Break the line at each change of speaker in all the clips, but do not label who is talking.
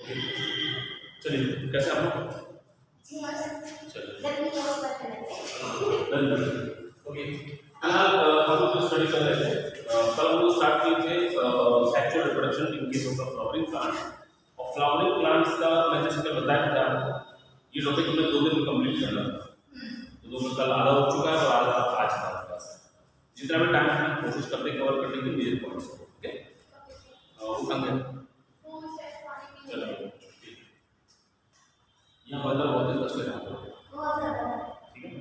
Okay, चलिए कैसे आप लोग? चलिए ओके, फिलहाल हम लोग जो स्टडी कर रहे थे, कल हम लोग स्टार्ट किए थे sexual reproduction in case of flowering plant. और फ्लावरिंग प्लांट्स का मैं जैसे कि बताया था आपको, ये टॉपिक हमें 2 दिन में कंप्लीट करना था। तो 2 दिन कल आधा हो चुका है और आधा आज हमारे पास है। जितना भी टाइम है कोशिश करते हैं कवर करने की मेजर पॉइंट्स को। ओके, चलिए यहाँ बंदर बहुत ही कष्ट है, ठीक है।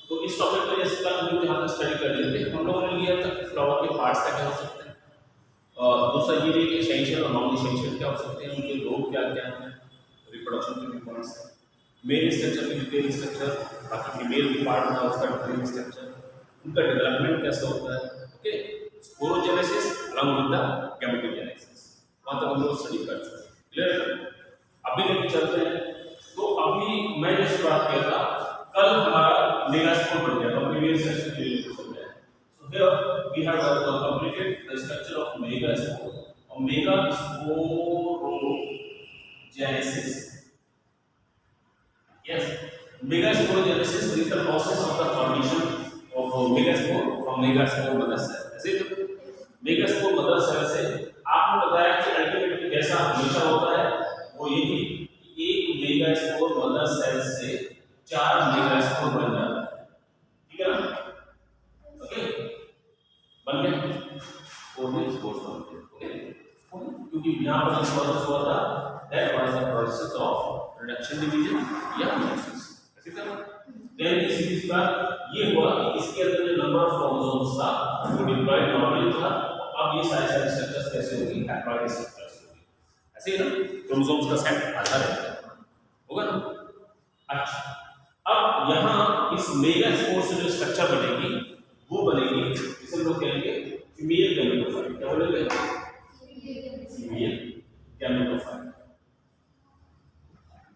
तो इस टॉपिक को जैसे कल हम लोग यहाँ पे स्टडी कर लिए थे, हम लोगों ने लिया था कि फ्लावर के पार्ट्स क्या हो सकते हैं, और दूसरा ये भी कि एसेंशियल और नॉन एसेंशियल क्या हो सकते हैं, उनके रोल क्या क्या हैं, रिप्रोडक्शन के इंपॉर्टेंस है, मेल स्ट्रक्चर की डिटेल स्ट्रक्चर, बाकी फीमेल पार्ट था उसका डिटेल स्ट्रक्चर, उनका डेवलपमेंट कैसे होता है। Okay, sporogenesis along with the gametogenesis, वहाँ तक हम लोग स्टडी कर चुके हैं। क्लियर? अभी लेके चलते हैं। तो अभी मैं जैसे बात किया था, कल हमारा मेगास्पोर बन गया था, प्रीवियस सेशन के लिए हो गया। So here we have completed the structure of megaspore और megasporogenesis. Yes, megasporogenesis is the process of the formation of megaspore from megaspore mother cell. ऐसे तो मेगास्पोर मदर सेल से आपने बताया कि अल्टीमेटली कैसा हमेशा होता है, वो ये कि एक मेगास्पोर मदर सेल से 4 मेगास्पोर बन जाता है। ठीक है ना? ओके, बन गया 4 मेगास्पोर बनते हैं। ओके, क्योंकि यहाँ पर जो प्रोसेस हुआ था that was the process of reduction division या मेयोसिस। ऐसे था। देन इस सीरीज का ये हुआ कि इसके अंदर जो नंबर ऑफ क्रोमोसोम्स था वो डिप्लॉयड नॉर्मली था। अब ये सारे स्ट्रक्चर्स कैसे होंगे, हैप्लॉइड स्ट्रक्चर्स होंगे। ऐसे ही ना क्रोमोसोम्स का सेट आता रहता है, होगा ना? अच्छा, अब यहाँ इस मेगास्पोर से जो स्ट्रक्चर बनेगी वो बनेगी, इसे हम लोग कहेंगे फीमेल गैमेटोफाइट। क्या बोलेंगे? Female gametophyte.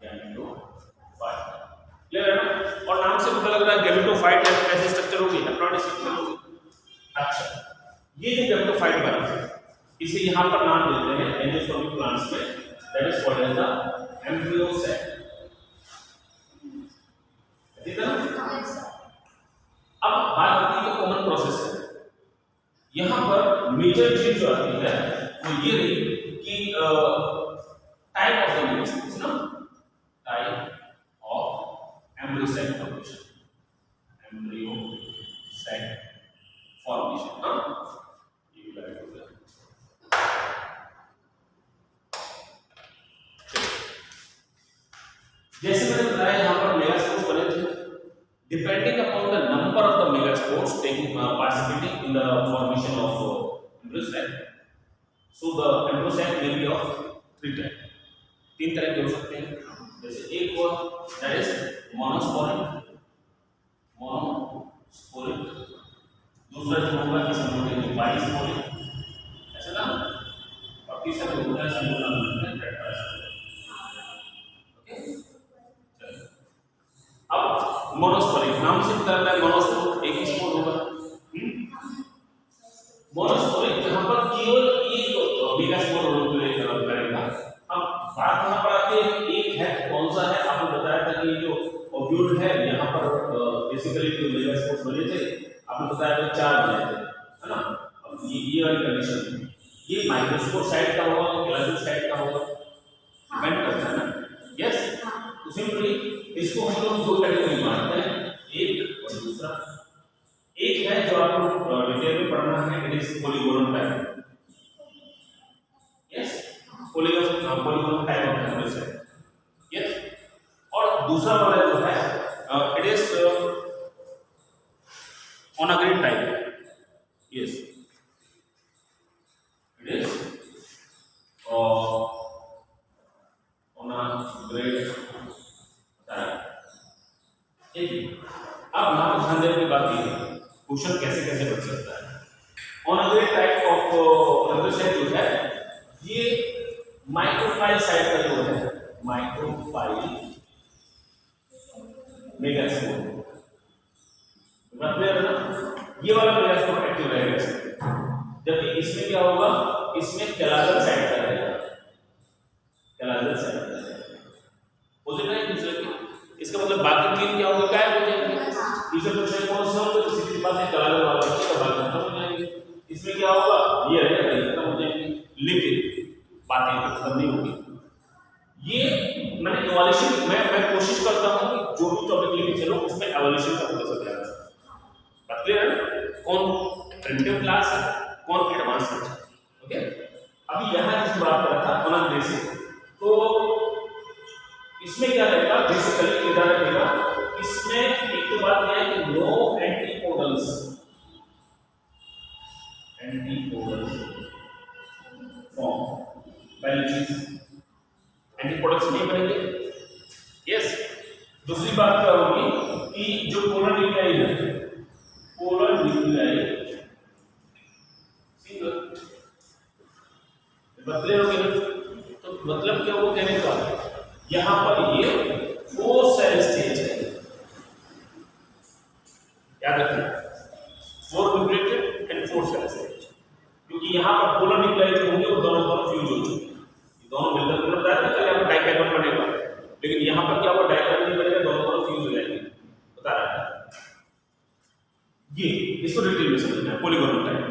गैमेटोफाइट क्लियर है ना? और नाम से पता लग रहा है गैमेटोफाइट कैसे स्ट्रक्चर होगी, हैप्लॉइड स्ट्रक्चर होगी। अच्छा, ये जो गैमेटोफाइट बनता है इसे यहाँ पर नाम देते हैं एंजियोस्पर्मिक प्लांट्स में, that is called as the embryo cell. ठीक है ना? अब बात आती है कॉमन प्रोसेस है। यहाँ पर मेजर चीज जो आती है वो ये रही कि टाइप ऑफ एम्ब्रियो सेल ना, type of embryo cell formation, embryo cell formation. हाँ, ये लाइट हो गया। जैसे मैंने बताया यहाँ पर मेगास्पोर्स बने थे, depending upon the number of the megaspores taking participating in the formation of embryo cell. So the embryo cell may be of 3 type, 3 तरह के हो सकते हैं। जैसे एक हुआ दैट इज मोनोस्पोरिक, दूसरा जो होगा जिसे हम बोलेंगे बाइस्पोरिक, ऐसा ना, और तीसरा जो होगा जिसे हम बोलेंगे टेट्रास्पोरिक। अब मोनोस्पोरिक नाम से पता लगता है मोनोस्पोर एक ही स्पोर होगा। मोनोस्पोरिक जहां पर केवल एक मेगास्पोर रोल प्ले करेगा। अब बात यहां पर आती है एक है कौन सा है, आपको बताया था कि जो ओव्यूल है यहाँ पर बेसिकली जो मेगास्पोर्स बने थे आपने बताया था 4 बने थे, है ना? अब ये वाली कंडीशन, ये माइक्रोस्पोर साइड का होगा और ग्लाइकोल साइड का होगा, डिपेंड करता है ना। यस, तो सिंपली इसको हम लोग 2 कैटेगरी में बांटते हैं, एक और दूसरा। एक है जो आपको डिटेल में पढ़ना है, it is polygonal type. Yes, polygonal type of embryo cell. Yes, और दूसरा वाला जो है it is on a grid type. Yes, it is on a grid type. ठीक है, अब यहाँ पर ध्यान देने की बात ये है क्वेश्चन कैसे कैसे बन सकता है। On a grid type of embryo cell जो है ये माइक्रोपाइल साइड का जो है, माइक्रोपाइल मेगास्पोर, मतलब ये वाला मेगास्पोर एक्टिव रहेगा, जबकि इसमें क्या होगा, इसमें कैलाटर साइड का रहेगा। इसका मतलब बाकी 3 क्या होंगे, गायब हो जाएंगे। तीसरे क्वेश्चन कौन सा होगा, तो सीधी बात है कलर वाला का बात खत्म हो जाएंगे। इसमें क्या होगा, ये रहेगा, ये खत्म हो जाएंगे, लेकिन बातें खत्म नहीं होगी। ये मैंने इवोल्यूशन मैं कोशिश करता हूं कि जो भी टॉपिक लेके चलो उसमें इवोल्यूशन का थोड़ा सा ध्यान रखो। बात क्लियर है, कौन प्रिमिटिव क्लास है, कौन एडवांस है। ओके, अभी यहां जिस बात कर रहा था ऑन बेसिक, तो इसमें क्या रहेगा, बेसिकली इधर रहेगा, इसमें एक तो बात यह है कि नो एंटीपोडल्स फॉर्म, पहली चीज एंटीपोडल्स नहीं बनेंगे। यस, दूसरी बात क्या होगी कि जो पोलर न्यूक्लियाई है, पोलर न्यूक्लियाई सिंगल बदले हो गए, तो मतलब क्या वो कहने का, यहां पर ये 4 सेल स्टेज है, याद रखना 4 न्यूक्लिएटेड एंड 4 सेल स्टेज, क्योंकि यहां पर पोलर न्यूक्लियाई जो होंगे वो दोनों फ्यूज हो चुके हैं, दोनों मिलकर मतलब बताया था यहाँ पर डाइकार्बन बनेगा, लेकिन यहाँ पर क्या हुआ, डाइकार्बन नहीं बनेगा, दोनों फ्यूज हो जाएंगे, बता रहा है। ये इसको डिटेल में समझना है, पॉलीगोनल टाइप।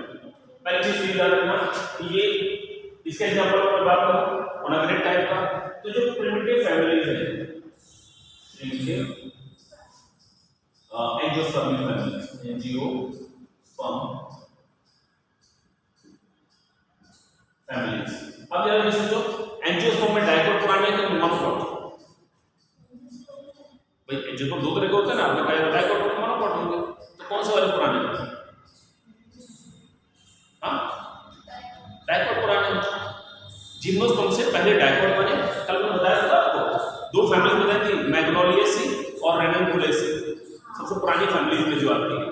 पहली चीज याद रखना, ये इसके एग्जांपल पर बात करूं ऑर्गेनिक टाइप का, तो जो प्रिमिटिव फैमिलीज है, एंजियोस्पर्म फैमिली, एंजियोस्पर्म फैमिलीज। अब जरा ये सोचो, एंजियोस्पर्म में डाइकोट पुराने हैं कि मोनोकोट? भाई एंजियोस्पर्म दो तरह के होते हैं ना, आपने कहा डाइकोट और मोनोकोट होंगे, तो कौन से वाले पुराने हैं? हाँ, डाइकोट पुराने। जिम्नोस्पर्म से पहले डाइकोट बने, कल मैंने बताया था आपको, 2 फैमिली बताई थी, मैग्नोलिएसी और रेननकुलेसी, सबसे पुरानी फैमिलीज में जो आती है।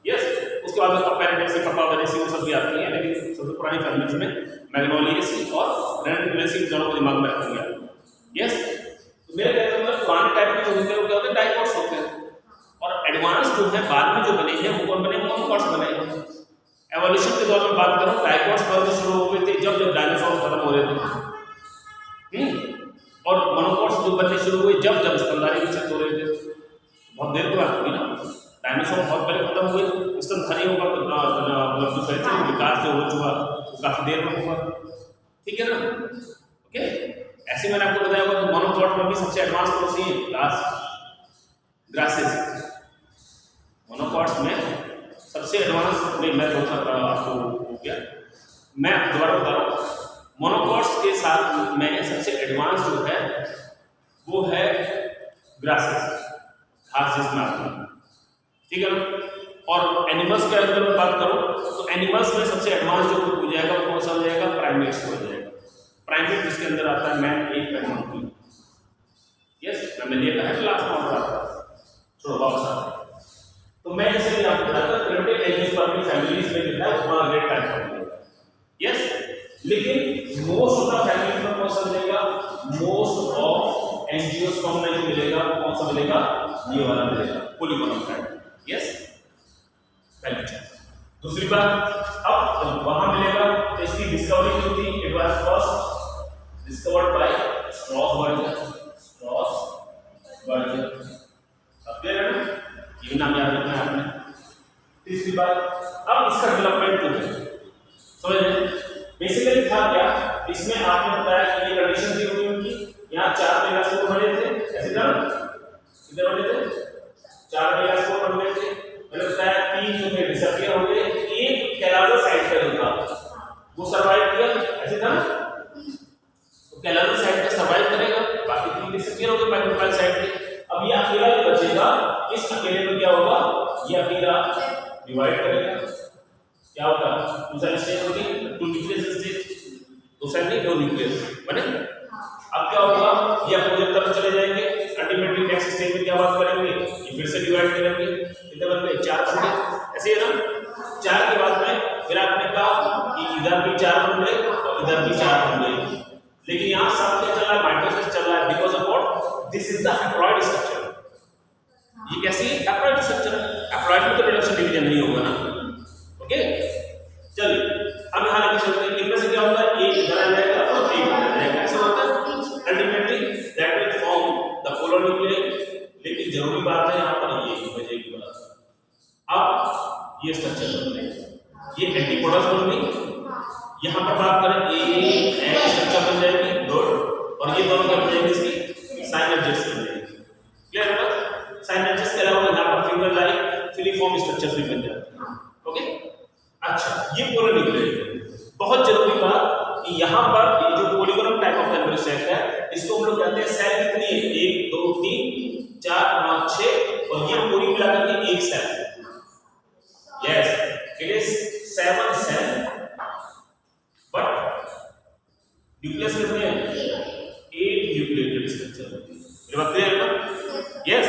यस, उसके बाद में पैराडाइसी, कपाबेनेसी वो सब भी आती है, लेकिन सबसे पुरानी फैमिलीज में मैग्नोलिएसी और रेननकुलेसी दोनों को दिमाग में रखेंगे। यस, तो मेरे कहने का मतलब पुराने टाइप के जो होते हैं वो क्या होते हैं, डाइकोट्स होते हैं, और एडवांस जो है बाद में जो बने हैं वो कौन बने, मोनोकोट्स बने हैं। एवोल्यूशन के दौर में बात करूं, डाइकोट्स वर्ग शुरू हो गए थे जब डायनासोर खत्म हो रहे थे, और मोनोकोट्स जो बनने शुरू हुए जब स्तनधारी विकसित हो रहे थे। बहुत देर के बाद हुई ना, डायनासोर बहुत पहले खत्म हुए, स्तनधारियों का विकास जो हो चुका काफी देर में हुआ, ठीक है ना। ओके, ऐसे मैंने आपको बताया कि मोनोकोट में भी सबसे एडवांस कौन सी है, ग्रासेस। मोनोकोट्स में सबसे एडवांस मैं आपको हो गया, मैं दोबारा बता रहा हूँ, मोनोकोट्स के साथ में सबसे एडवांस जो है वो है ग्रासेस, घास जिसमें आती है, ठीक है ना। और एनिमल्स के अंदर मैं बात करूं तो एनिमल्स में सबसे एडवांस जो हो जाएगा वो कौन सा हो जाएगा, प्राइमेट्स हो जाएगा। प्राइमेट जिसके अंदर आता है man, app and monkey. Yes, मैंने का है क्लास में आता है, छोड़ो वापस आता है। तो मैं इसलिए आपको बताता हूं प्रिमिटिव एंजियोस्पर्म फैमिलीज में जो है वो ग्रेट टाइप का मिलेगा। यस, लेकिन मोस्ट ऑफ द फैमिलीज में कौन सा मिलेगा, मोस्ट ऑफ एंजियोस्पर्म में जो मिलेगा वो कौन सा मिलेगा, ये वाला मिलेगा, पॉलीगोनल टाइप। यस, पहली चीज। दूसरी बात, अब वहां मिलेगा तो इसकी डिस्कवरी जो थी, it was first discovered by Strasburger. अब क्लियर है ना, ये नाम याद रखना है आपने। तीसरी बात, अब इसका डेवलपमेंट जो है समझ रहे, बेसिकली था क्या, इसमें आपने बताया कि ये कंडीशन थी होगी उनकी, यहाँ 4 मेगास्पोर बने थे, ऐसे था इधर बने थे 4 मेगास्पोर बन गए थे, मैंने बताया 3 जो थे डिसअपीयर हो गए, एक कैलाजा साइड का जो था वो सर्वाइव किया, ऐसे था, तो कैलाजा साइड का सर्वाइव करेगा, बाकी 3 डिसअपीयर हो गए माइक्रोफाइल साइड के। अब ये अकेला जो बचेगा, इस अकेले में क्या होगा, ये अकेला डिवाइड करेगा, क्या होगा, दूसरा स्टेज होगी 2 न्यूक्लियस स्टेज, दूसरा नहीं 2 न्यूक्लियस बने। अब क्या होगा, ये अपोजिट तरफ चले जाएंगे, अल्टीमेटली नेक्स्ट स्टेज में क्या बात करेंगे, ये फिर से डिवाइड करेंगे, कितने बन गए, 4 बन गए, ऐसे है ना। 4 के बाद में फिर आपने कहा कि इधर भी 4 बन गए और इधर भी 4 बन गए, लेकिन यहाँ सब क्या चल रहा है, माइटोसिस चल रहा है, because of what, this is the haploid structure. ये कैसी हैप्लॉइड स्ट्रक्चर है, हैप्लॉइड में तो रिडक्शन डिवीजन नहीं होगा ना। ओके, चलिए अब यहाँ लेके चलते हैं, इनमें से क्या होगा, एक इधर आ जाएगा और एक इधर आ जाएगा, ऐसा होता है। Ultimately that will form the polar nucleus, यहाँ पर बात करें ए एंड स्ट्रक्चर बन जाएगी डॉट, और ये दोनों क्या बन जाएगी इसकी साइनर्जिड्स बन जाएगी। क्लियर है ना? साइनर्जिड्स के अलावा यहाँ पर फिंगर लाइक फिलीफॉर्म स्ट्रक्चर भी बन जाते हैं। ओके, अच्छा ये पूरा निकलेगा। बहुत जरूरी बात कि यहाँ पर ये जो polygonal type of memory cell है, इसको हम लोग कहते हैं सेल कितनी है, 1 2 3 4 5 6, और ये पूरी मिलाकर के एक cell. Yes, it is 7 cell, but nucleus कितने हैं, 8 न्यूक्लियोटाइड स्ट्रक्चर। ये बात क्लियर है ना? यस,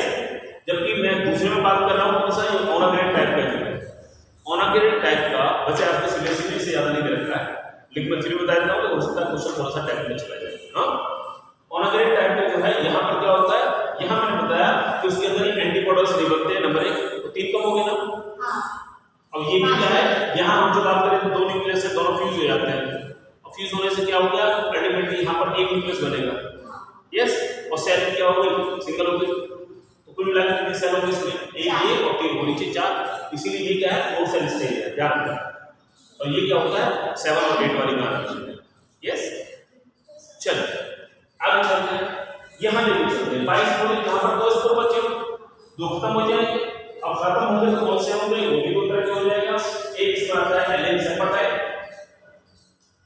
जबकि मैं दूसरे में बात कर रहा हूँ कौन सा, ये ओनाग्रेड टाइप का है। ओनाग्रेड टाइप का वैसे आपको सीरियसली से याद नहीं रखना है, लेकिन मैं फिर बता देता हूँ कि हो सकता है क्वेश्चन थोड़ा सा टेक्निकल चला जाए। हाँ, ओनाग्रेड टाइप का जो है यहाँ पर क्या होता है, यहाँ मैंने बताया कि उसके अंदर एंटीबॉडीज नहीं बनते हैं, नंबर 1, तो 3 कम हो गए ना। अब ये भी क्या है, यहाँ हम जो बात करें तो 2 न्यूक्लियस से दोनों फ्यूज हो जाते हैं, और फ्यूज होने से क्या हो गया, अल्टीमेटली यहाँ पर एक न्यूक्लियस बनेगा। यस, और सेल क्या हो गई, सिंगल हो गई। तो कुल मिला के कितने सेल होंगे इसमें, 1 ये और 3 को नीचे 4, इसीलिए ये क्या है 4 सेल स्टेज है, ध्यान रखना। और ये क्या होता है 7 और 8 वाली बात। यस, चलो आगे चलते हैं, यहाँ लेके चलते हैं 22 बोले, यहाँ पर 2 स्कोर बचे, 2 खत्म हो जाएंगे। अब खत्म हो गए तो कौन से होंगे, वो भी दो तरह के हो जाएगा। एक इसमें आता है एलेन सेपटाइप,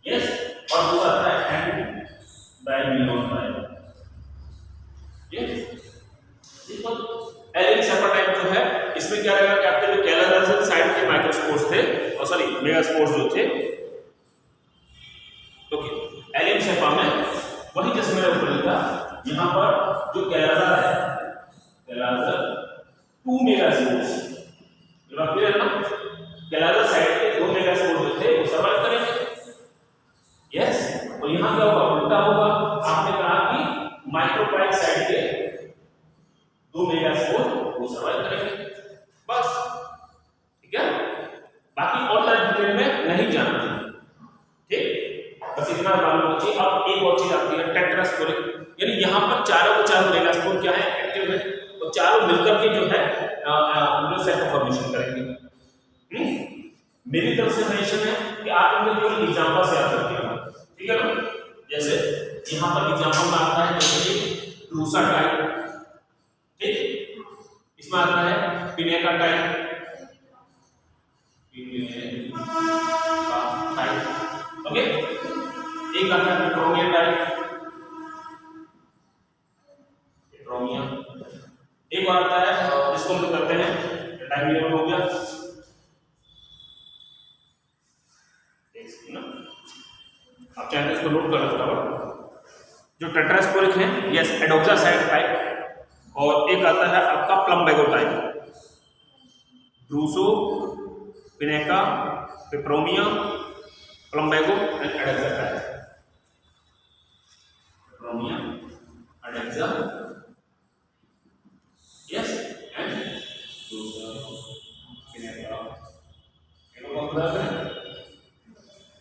यस, और दूसरा आता है एंड डायमिनोटाइप। यस, देखो एलेन सेपटाइप जो है, इसमें क्या रहेगा कि आपके जो कैलराइजर साइड के माइक्रोस्पोर्स थे, और सॉरी मेगास्पोर्स जो थे, ओके, एलेन सेपा में वही जैसे मैंने ऊपर लिखा, यहाँ पर जो कैलराइजर है, कैलराइजर 2 मेगास्पोर्स, ये बात क्लियर है ना? कैलराइजर साइड के 2 मेगास्पोर्स जो थे वो सर्वाइव करेंगे। यस, और यहाँ क्या होगा, उल्टा होगा। आपने कहा कि माइक्रोपाइप साइड के 2 मेगास्पोर वो सर्वाइव करेंगे, बस, ठीक है। बाकी और डिटेल में नहीं जानते, ठीक, बस इतना मालूम होना चाहिए। अब एक और चीज आती है टेट्रास्पोरिक, यानी यहाँ पर चारों के चारों मेगास्पोर क्या है, एक्टिव है, और चारों मिलकर के जो है सेल फॉर्मेशन करेंगे। मेरी तरफ से सजेशन है कि आप इनको केवल एग्जांपल से याद रखिएगा, ठीक है ना? जैसे यहाँ पर एग्जांपल में आता है जैसे ट्रूसा टाइप, ठीक, इसमें आता है पिनेका टाइप, ओके, एक आता है पेट्रोमिया टाइप, पेट्रोमिया, एक और आता है जिसको हम करते हैं डायमिनोटाइप हो गया, आप चाहें इसको नोट कर फटाफट। जो टेट्रास्पोरिक है, यस, एडोक्सासाइड टाइप, और एक आता है आपका Plumbago type, Drusa, Penaea, Peperomia, Plumbago and Adoxa type, Peperomia, Adoxa, yes, and Drusa, Penaea,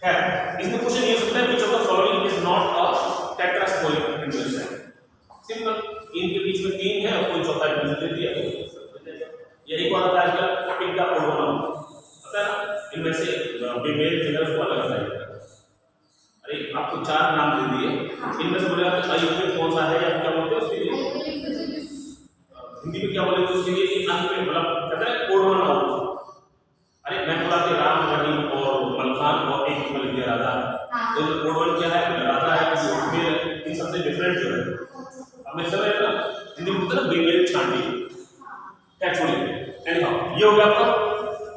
है। इसमें क्वेश्चन ये सकता है which of the following is not a tetrasporic intersection, simple, इनके बीच में 3 है और कोई चौथा रिप्रेजेंट दे दिया, यही बात आता है कि कटिंग का प्रोग्राम पता है, इनमें से फीमेल जेंडर्स को अलग अलग है। अरे आपको 4 नाम दे दिए, इनमें से बोले आप आयुर्वेद कौन सा है, या क्या बोलते हैं उसके लिए, हिंदी में क्या बोले तो उसके लिए एक अंक में मतलब कहता है कोड वन आउट। अरे मैं बोला कि राम, रहीम और मलखान और एक लिख दिया राधा, तो कोड वन क्या है, राधा है, फीमेल, इन सबसे डिफरेंट जो है। अब मैं समझ रहा हिंदी में मतलब फीमेल छांटी एक्चुअली, एनीहाउ ये हो गया आपका।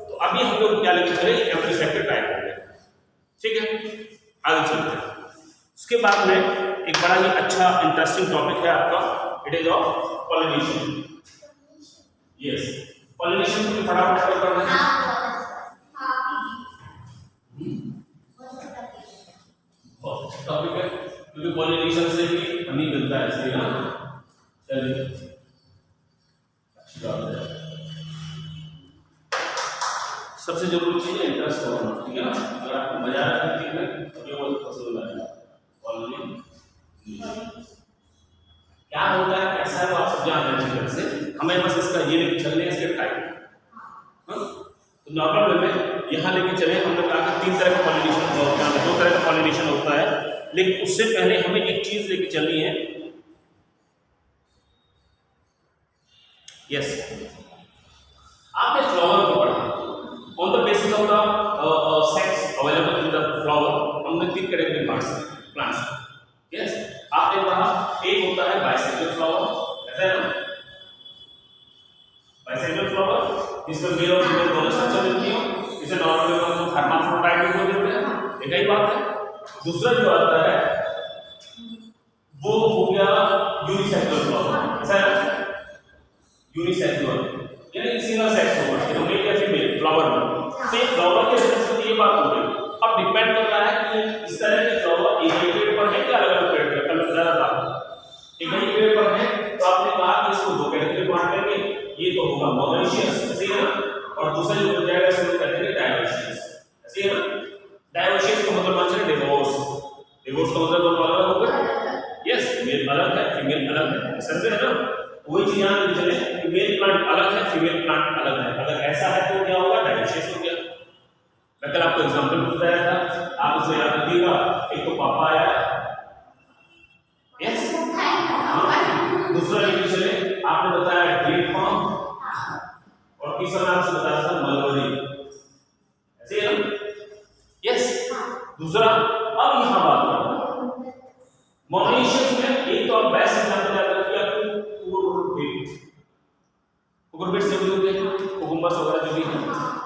तो अभी हम लोग क्या लेके चले, एवरी सेक्टर टाइप हो गया, ठीक है, आगे चलते हैं। उसके बाद में एक बड़ा ही अच्छा इंटरेस्टिंग टॉपिक है आपका, it is of pollination. Yes, pollination को फटाफट करना है, टॉपिक है, क्योंकि पॉलिनेशन से ही हनी मिलता है, इसलिए ना चलिए अच्छी बात है। सबसे जरूरी चीज है इंटरेस्ट होना, ठीक है ना? अगर आपको मजा आ रहा है तो ये बहुत पसंद आएगा। क्या होता है, कैसा है, वो आप सब जान रहे हैं से, हमें बस इसका ये लेके चलने इसके टाइप, तो नॉर्मल वे में यहाँ लेके चले। हमने कहा कि 3 तरह के पॉलिनेशन, 2 तरह लेकिन उससे पहले हमें एक चीज लेके चलनी है। यस, आपने फ्लावर को पढ़ा, on the basis of the sex available in the flower हमने 3 कैटेगरी प्लांट्स। यस, आपने पढ़ा एक होता है बाइसेक्सुअल फ्लावर, ऐसा है ना, बाइसेक्सुअल फ्लावर जिसमें मेल और फीमेल दोनों स्ट्रक्चर मिलती हो, इसे नॉर्मली हम हर्माफ्रोडाइट बोल देते हैं, एक ही बात है। दूसरा जो आता है वो हो गया यूनिसेक्सुअल फ्लावर, ऐसा है, यूनिसेक्सुअल यानी सिंगल सेक्स होगा, तो मेल या फीमेल फ्लावर में। तो ये फ्लावर के रिस्पेक्ट ये बात हो गई। अब डिपेंड कर रहा है कि इस तरह के फ्लावर एक ही पेड़ पर है क्या अलग अलग पेड़ पर, कल ज्यादा था एक ही पेड़ पर है, तो आपने कहा कि इसको 2 कैटेगरी में बांट देंगे, ये तो होगा मोनोइशियस, ऐसे है ना, और दूसरा जो बन जाएगा इसको कहते हैं डायोइशियस, ऐसे है ना। डायोइशियस का मतलब मान लीजिए डिवोर्स, डिवोर्स का मतलब दोनों अलग हो गए। यस, मेल अलग है फीमेल अलग है, समझे है ना। वही चीज यहाँ पे चले कि मेल प्लांट अलग है फीमेल प्लांट अलग है, अगर ऐसा है तो क्या होगा, डायोइशियस हो गया। मैं कल आपको एग्जांपल बताया था, आप उसे याद रखिएगा। एक तो पापा आया, यस, दूसरा लेके चले आपने बताया डेट पाम, और तीसरा नाम से बताया था मलबरी, ऐसे है ना। यस, दूसरा अब यहाँ बात करते हैं मोनोइशियस में। एक तो आप बेस्ट एग्जांपल याद रखिए कुकुरबिट, कुकुरबिट से भी होते हैं कुकुम्बर्स वगैरह जो भी है,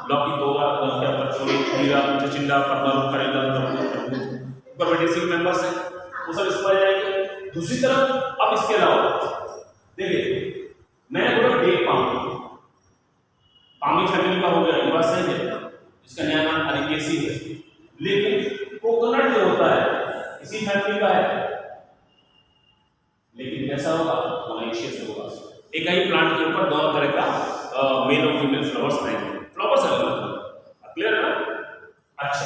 लौकी, तोरा, क्या परचोली, खीरा, चिचिंडा, परवल, करेला, कुकुरबिट इसी के मेंबर्स हैं, वो सब इसमें आ जाएंगे। दूसरी तरफ अब इसके अलावा देखिए मैंने बोला डेट पाम, पामी फैमिली का हो गया, ये बात सही है, इसका नया नाम अरिकेसी है। लेकिन कोकोनट जो होता है इसी फैमिली का है, लेकिन कैसा होगा, मोनोइशियस होगा। एक ही प्लांट के ऊपर दोनों तरह का मेल और फीमेल फ्लावर्स आएंगे, फ्लावर्स अलग अलग, क्लियर है ना। अच्छा,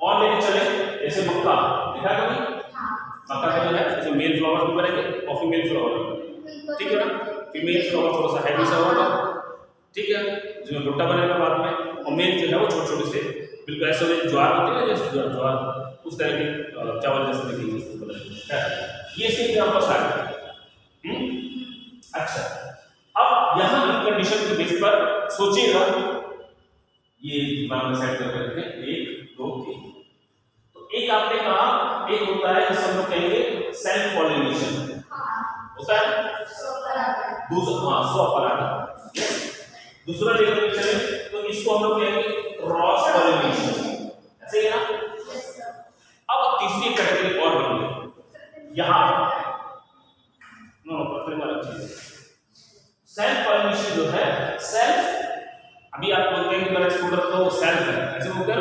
और लेके चले जैसे मक्का, देखा कभी मक्का का जो है जैसे मेल फ्लावर भी बनेंगे और फीमेल फ्लावर भी बनेंगे, ठीक है ना। फीमेल फ्लावर थोड़ा सा हैवी सा होगा, ठीक है, जिसमें भुट्टा बनेगा बाद में, और मेल जो है वो छोटे छोटे से बिल्कुल ऐसे ज्वार होते हैं, जैसे ज्वार उस तरह के चावल जैसे दिखेंगे। ये सिर्फ यहाँ पर सारे। अच्छा, अब यहाँ की कंडीशन के बेस पर सोचिएगा, ये दिमाग में सेट करके रखें, 1 2 3। तो एक आपने कहा एक होता है जिसे हम लोग कहेंगे सेल्फ पॉलिनेशन, होता है दूसरा स्वपरागण। दूसरा लेकर चले तो इसको हम लोग कहेंगे क्रॉस पॉलिनेशन, ऐसे है ना। अब तीसरी कैटेगरी और बन गई यहाँ, सेल्फ पॉलिनेशन जो है, सेल्फ अभी आप बोलते हैं कि मेरा स्टूडेंट तो सेल्फ है, ऐसे बोलते हैं।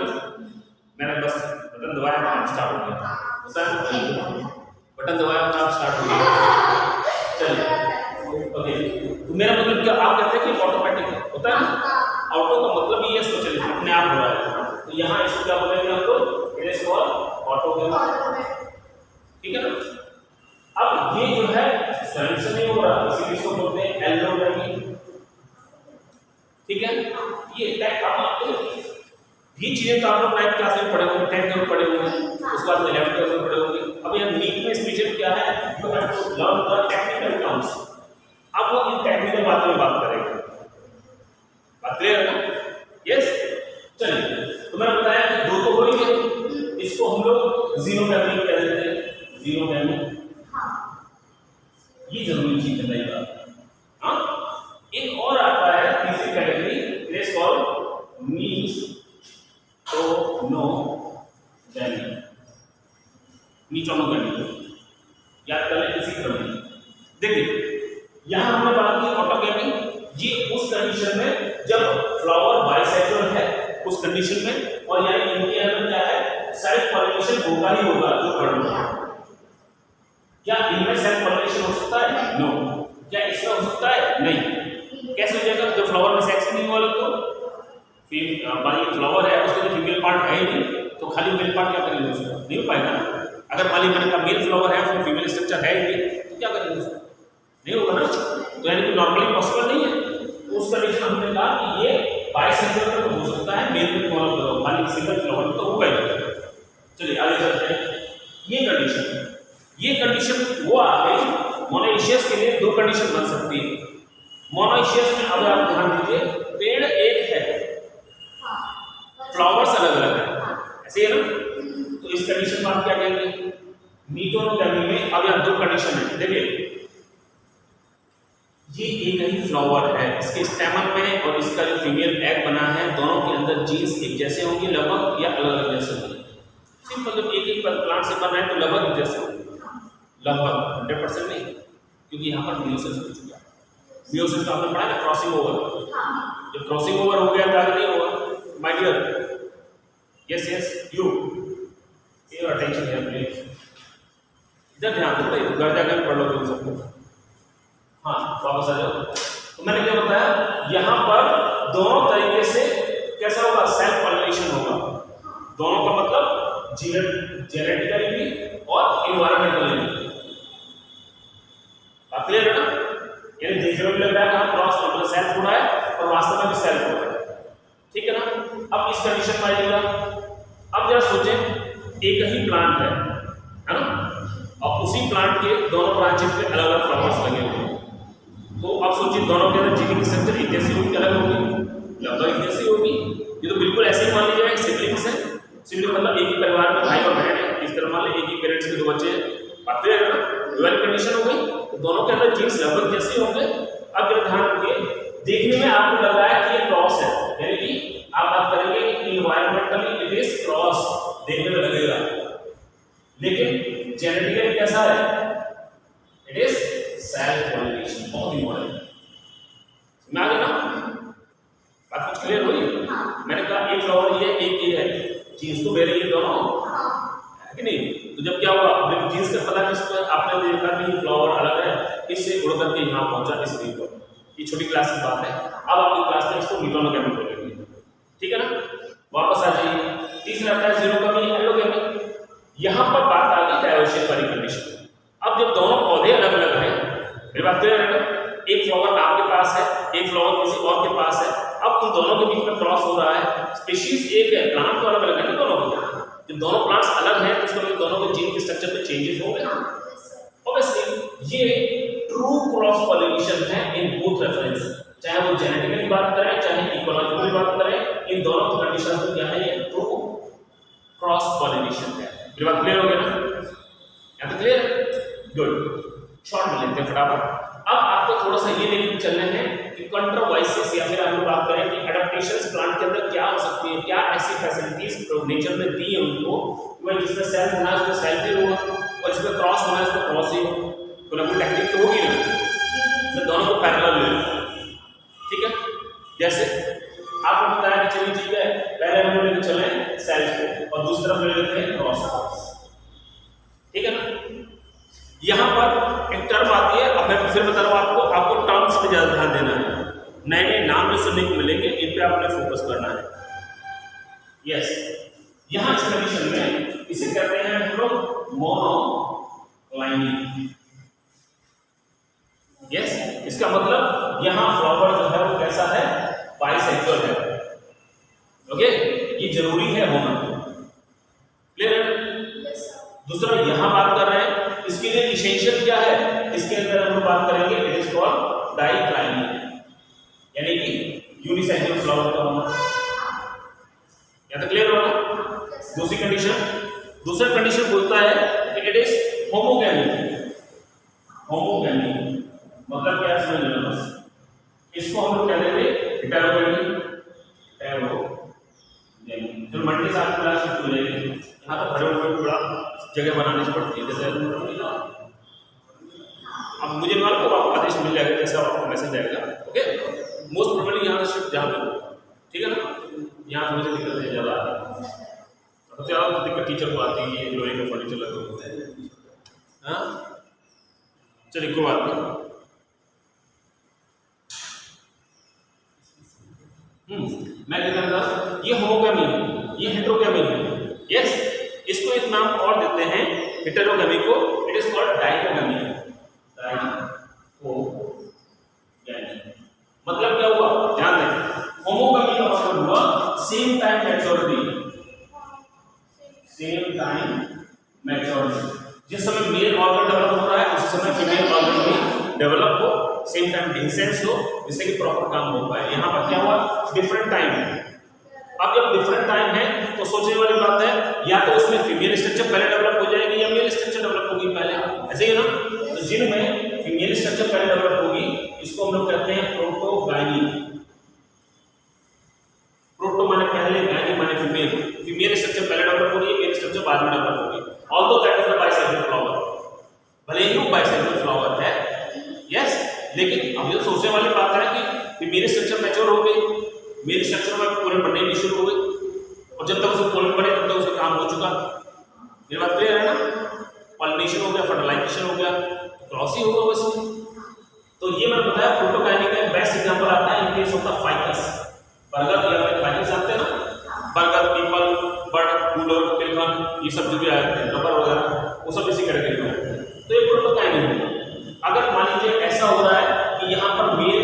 मैंने बस बटन दबाया काम स्टार्ट हो गया, होता है बटन दबाया काम स्टार्ट हो गया। चलिए ओके, तो मेरा मतलब क्या आप कहते हैं कि ऑटोमेटिक है, होता है ना। ऑटो का मतलब ये इसको चलिए अपने आप हो रहा है, तो यहाँ इसको क्या बोलेंगे आपको, इट इज कॉल्ड ऑटो, ठीक है ना। अब ये जो है स्वयं से नहीं हो रहा, इसीलिए इसको बोलते हैं एल्लोगैमी, ठीक है। ये टैग आप ये चीजें तो आप लोग 9th क्लास में पढ़े होंगे, 10th में पढ़े होंगे, उसके बाद 11th क्लास में पढ़े होंगे। अब ये नीट में स्पेशल क्या है, you have to learn the technical terms. अब वो इन टेक्निकल बातों में बात करेंगे, बात क्लियर है ना। यस, चलिए तो मैंने बताया कि 2 तो हो ही गए, इसको हम लोग जीनोगैमी कह देते हैं, जीनोगैमी, ये जरूरी चीज है नहीं बात। हाँ, एक और आता है तीसरी कैटेगरी, इट इज कॉल्ड मीटोनोगैमी, मीटोनोगैमी याद कर लें इसी क्रम में। देखिए यहां हमने बात की ऑटोगैमी, ये उस कंडीशन में जब फ्लावर बाइसेक्सुअल है उस कंडीशन में, और यानी इनके अंदर क्या है, सेल्फ पॉलिनेशन होगा ही होगा जो बढ़ेगा। क्या इनमें सेल्फ पॉलिनेशन हो सकता है, नो। क्या इसमें हो सकता है, नहीं। कैसे हो जाएगा, जब फ्लावर में सेक्स नहीं हुआ तो फिर फ्लावर है उसके जो फीमेल पार्ट है ही नहीं, तो खाली मेल पार्ट क्या करेंगे उसका, नहीं हो पाएगा ना। अगर मान लीजिए मैंने कहा मेल फ्लावर है उसमें फीमेल स्ट्रक्चर है ही नहीं, तो क्या करेंगे उसका, नहीं होगा ना। तो यानी कि नॉर्मली पॉसिबल नहीं है। उस कंडीशन हमने कहा कि ये बाइसेक्सुअल तो हो सकता है, मेल में खाली सिंगल फ्लावर तो होगा ही। चलिए आगे चलते हैं। ये कंडीशन है। ये कंडीशन वो आ गई। मोनोइशियस के लिए दो कंडीशन बन सकती है। मोनोइशियस में अब आप ध्यान दीजिए, पेड़ एक है, फ्लावर्स अलग अलग है, ऐसे है ना। तो इस कंडीशन में आप क्या कहेंगे? मीटोनोगैमी में अब यहाँ दो कंडीशन है। देखिए ये एक ही फ्लावर है, इसके स्टेमन में और इसका जो फीमेल एग बना है, दोनों के अंदर जीन्स एक जैसे होंगे लगभग, या अलग अलग जैसे होंगे। सिंपल, जब एक ही प्लांट से बन रहा है तो लगभग जैसे होंगे, लगभग 100% नहीं, क्योंकि यहाँ पर मियोसिस हो चुका है। मियोसिस का आपने पढ़ा ना, क्रॉसिंग ओवर। जब क्रॉसिंग ओवर हो गया तो आगे नहीं होगा। My dear, yes yes you, your attention here please. इधर ध्यान दो भाई, घर जाकर पढ़ लो सबको। हाँ, वापस आ जाओ। तो मैंने क्या बताया, यहाँ पर दोनों तरीके से कैसा होगा? सेल्फ पॉलिनेशन होगा। दोनों का मतलब जेनेटिकली भी और इन्वायरमेंटली भी। बात क्लियर है ना? यानी देखने में लग रहा है कि क्रॉस मतलब सेल्फ हो रहा है और वास्तव में भी सेल्फ हो रहा है, ठीक है ना। अब इस कंडीशन में आइएगा। अब जरा सोचें, एक ही प्लांट है ना, और उसी प्लांट के दोनों ब्रांचेस पे अलग अलग फ्लावर्स लगे हुए हैं। तो अब सोचिए, दोनों के अंदर जीनिक स्ट्रक्चर एक जैसी होगी, अलग होगी? लगभग एक जैसी होगी। ये तो बिल्कुल ऐसे ही मान लीजिए सिबलिंग्स है। सिबलिंग मतलब एक ही परिवार में भाई और बहन है, इस तरह मान लीजिए एक ही पेरेंट्स के दो बच्चे आते हैं ना, वाली कंडीशन हो गई। तो दोनों के अंदर जीन्स लगभग जैसे होंगे। अब जरा ध्यान रखिए, देखने में आपको लग रहा है कि ये क्रॉस है, यानी कि आप बात करेंगे कि इन्वायरमेंटली इट इज क्रॉस, देखने में लगेगा, लेकिन जेनेटिकली कैसा है? It is self pollination. बहुत इंपॉर्टेंट है, समझ आ गया ना? बात कुछ क्लियर हुई? मैंने कहा एक फ्लावर ये एक ये है, जीन्स तो वेरी है दोनों, है कि नहीं? तो जब क्या हुआ, जब जीन्स का पता किस पर आपने देखा कि फ्लावर अलग है, इससे उड़ करके यहाँ पहुंचा इस रील पर। ये छोटी क्लास की बात है। अब आपकी क्लास में इसको मीटोनोगैमी बोलेंगे, ठीक है ना। वापस आ जाइए, तीसरा आता है जीनोगैमी, एलोगैमी। यहाँ पर बात आ गई डायोसिस वाली कंडीशन। अब जब दोनों पौधे अलग अलग हैं, मेरी बात क्लियर है ना, एक फ्लावर आपके पास है, एक फ्लावर किसी और के पास है, अब उन दोनों के बीच में क्रॉस हो रहा है, स्पीशीज एक है, प्लांट तो अलग अलग है दोनों के। जब दोनों प्लांट्स अलग हैं तो इसका मतलब दोनों के जीन के स्ट्रक्चर में चेंजेस होंगे। ऑब्वियसली ये ट्रू क्रॉस पॉलिनेशन है इन बोथ रेफरेंस, चाहे वो जेनेटिकली बात करें चाहे इकोलॉजिकली बात करें, इन दोनों कंडीशन में क्या है, ये ट्रू क्रॉस पॉलिनेशन है। मेरी बात क्लियर हो गया ना? यहाँ तक क्लियर है? गुड, शॉर्ट में लेते हैं फटाफट। अब आपको थोड़ा सा ये लेके चलने हैं कि कंट्रोवर्सीज, या फिर हम लोग बात करें कि एडेप्टेशंस प्लांट के अंदर क्या हो सकती है, क्या ऐसी फैसिलिटीज नेचर ने दी है उनको, वह जिसमें सेल्फ होना है उसमें सेल्फ ही होगा, और जिसमें क्रॉस होना है उसमें क्रॉस ही होगा। कोई ना कोई टेक्निक तो होगी ना, तो दोनों को पैरेलल ले लो, ठीक है। जैसे आपको बताया कि चलिए ठीक है, पहले हम लोग लेके चले सेल्फ को और दूसरी तरफ ले लेते हैं क्रॉस, ठीक है ना। यहाँ पर एक टर्म आती है, अब मैं फिर बता रहा हूँ आपको टर्म्स पे ज्यादा ध्यान देना है। नए नए नाम जो सुनने को मिलेंगे इन पे आपने फोकस करना है। यस, यहाँ इस कंडीशन में इसे कहते हैं हम लोग मोनोलाइनिंग। यस, इसका मतलब यहाँ फ्लावर जो है वो कैसा है, बाइसेक्सुअल है। ओके, ये जरूरी है होना, क्लियर है? दूसरा यहाँ बात कर रहे हैं, इसके लिए इसेंशियल क्या है, इसके अंदर हम लोग बात करेंगे इट इज कॉल्ड डाइक्लाइनिंग, यानी कि यूनिसेक्सुअल फ्लावर का होना। यहाँ तक क्लियर होगा? दूसरी कंडीशन, दूसरा कंडीशन बोलता है कि इट इज होमोगैमी। होमोगैमी मतलब क्या समझ लेना बस, इसको हम लोग कह देंगे हेटेरोगैमी। हेटेरोगैमी जो मल्टी साल क्लास में चल जाएगी, यहाँ तो खड़े हुए थोड़ा जगह बनानी पड़ती है। जैसे अब मुझे मालूम है आपको आदेश मिल जाएगा, जैसे आपको मैसेज आएगा, ओके। मोस्ट प्रोबेबली यहाँ से शिफ्ट जहाँ पे, ठीक है ना। यहाँ मुझे दिक्कत नहीं ज़्यादा आती है, सबसे ज़्यादा दिक्कत टीचर को आती है, लोहे का फर्नीचर लगे होते हैं। हाँ चलिए कोई बात नहीं। मैं क्या कहता था, ये होमोगैमी है, ये हेटेरोगैमी है। यस, इसको एक नाम और देते हैं हेटेरोगैमी को, इट इज कॉल्ड डाइकोगैमी। मतलब क्या हुआ, ध्यान दें, होमोगैमी का मतलब हुआ same time maturity, same time maturity. जिस समय मेल ऑर्गन डेवलप हो रहा है उसी समय फीमेल ऑर्गन भी डेवलप हो, सेम टाइम डिसेंस हो, जिससे कि प्रॉपर काम हो पाए। यहाँ पर क्या हुआ, डिफरेंट टाइम है। अब जब डिफरेंट टाइम है तो सोचने वाली बात है, या तो उसमें फीमेल स्ट्रक्चर पहले डेवलप हो जाएगी या मेल स्ट्रक्चर डेवलप होगी पहले, ऐसे ही है ना। तो जिनमें फीमेल स्ट्रक्चर पहले डेवलप होगी इसको हम लोग कहते हैं प्रोटोगाइनी। प्रोटो माने पहले, गाइनी माने फीमेल। फीमेल स्ट्रक्चर पहले डेवलप हो रही है, मेल स्ट्रक्चर बाद में डेवलप होगी। Although that is the bisexual flower, भले ही वो बाइसेक्सुअल फ्लावर है, यस, लेकिन अब ये सोचने वाली बात है कि फीमेल स्ट्रक्चर मैच्योर हो गई, मेल स्ट्रक्चर में पोलन बनने भी शुरू हो गई, और जब तक उसको पोलन बने तब तक उसका काम हो चुका। मेरी बात क्लियर है ना। पॉलिनेशन हो गया, फर्टिलाइजेशन हो गया, क्रॉस ही होगा बस। तो ये मैंने बताया प्रोटोगाइनी का बेस्ट एग्जांपल आता है इन केस ऑफ द फाइकस, बरगद या फिर फाइकस जानते हैं ना, बरगद, पीपल, बड़, कूलर, पिलखन, ये सब जो भी आते हैं, रबर वगैरह, वो सब इसी कैटेगरी में आते हैं। तो ये प्रोटोगाइनी है। अगर मान लीजिए ऐसा हो रहा है कि यहाँ पर मेल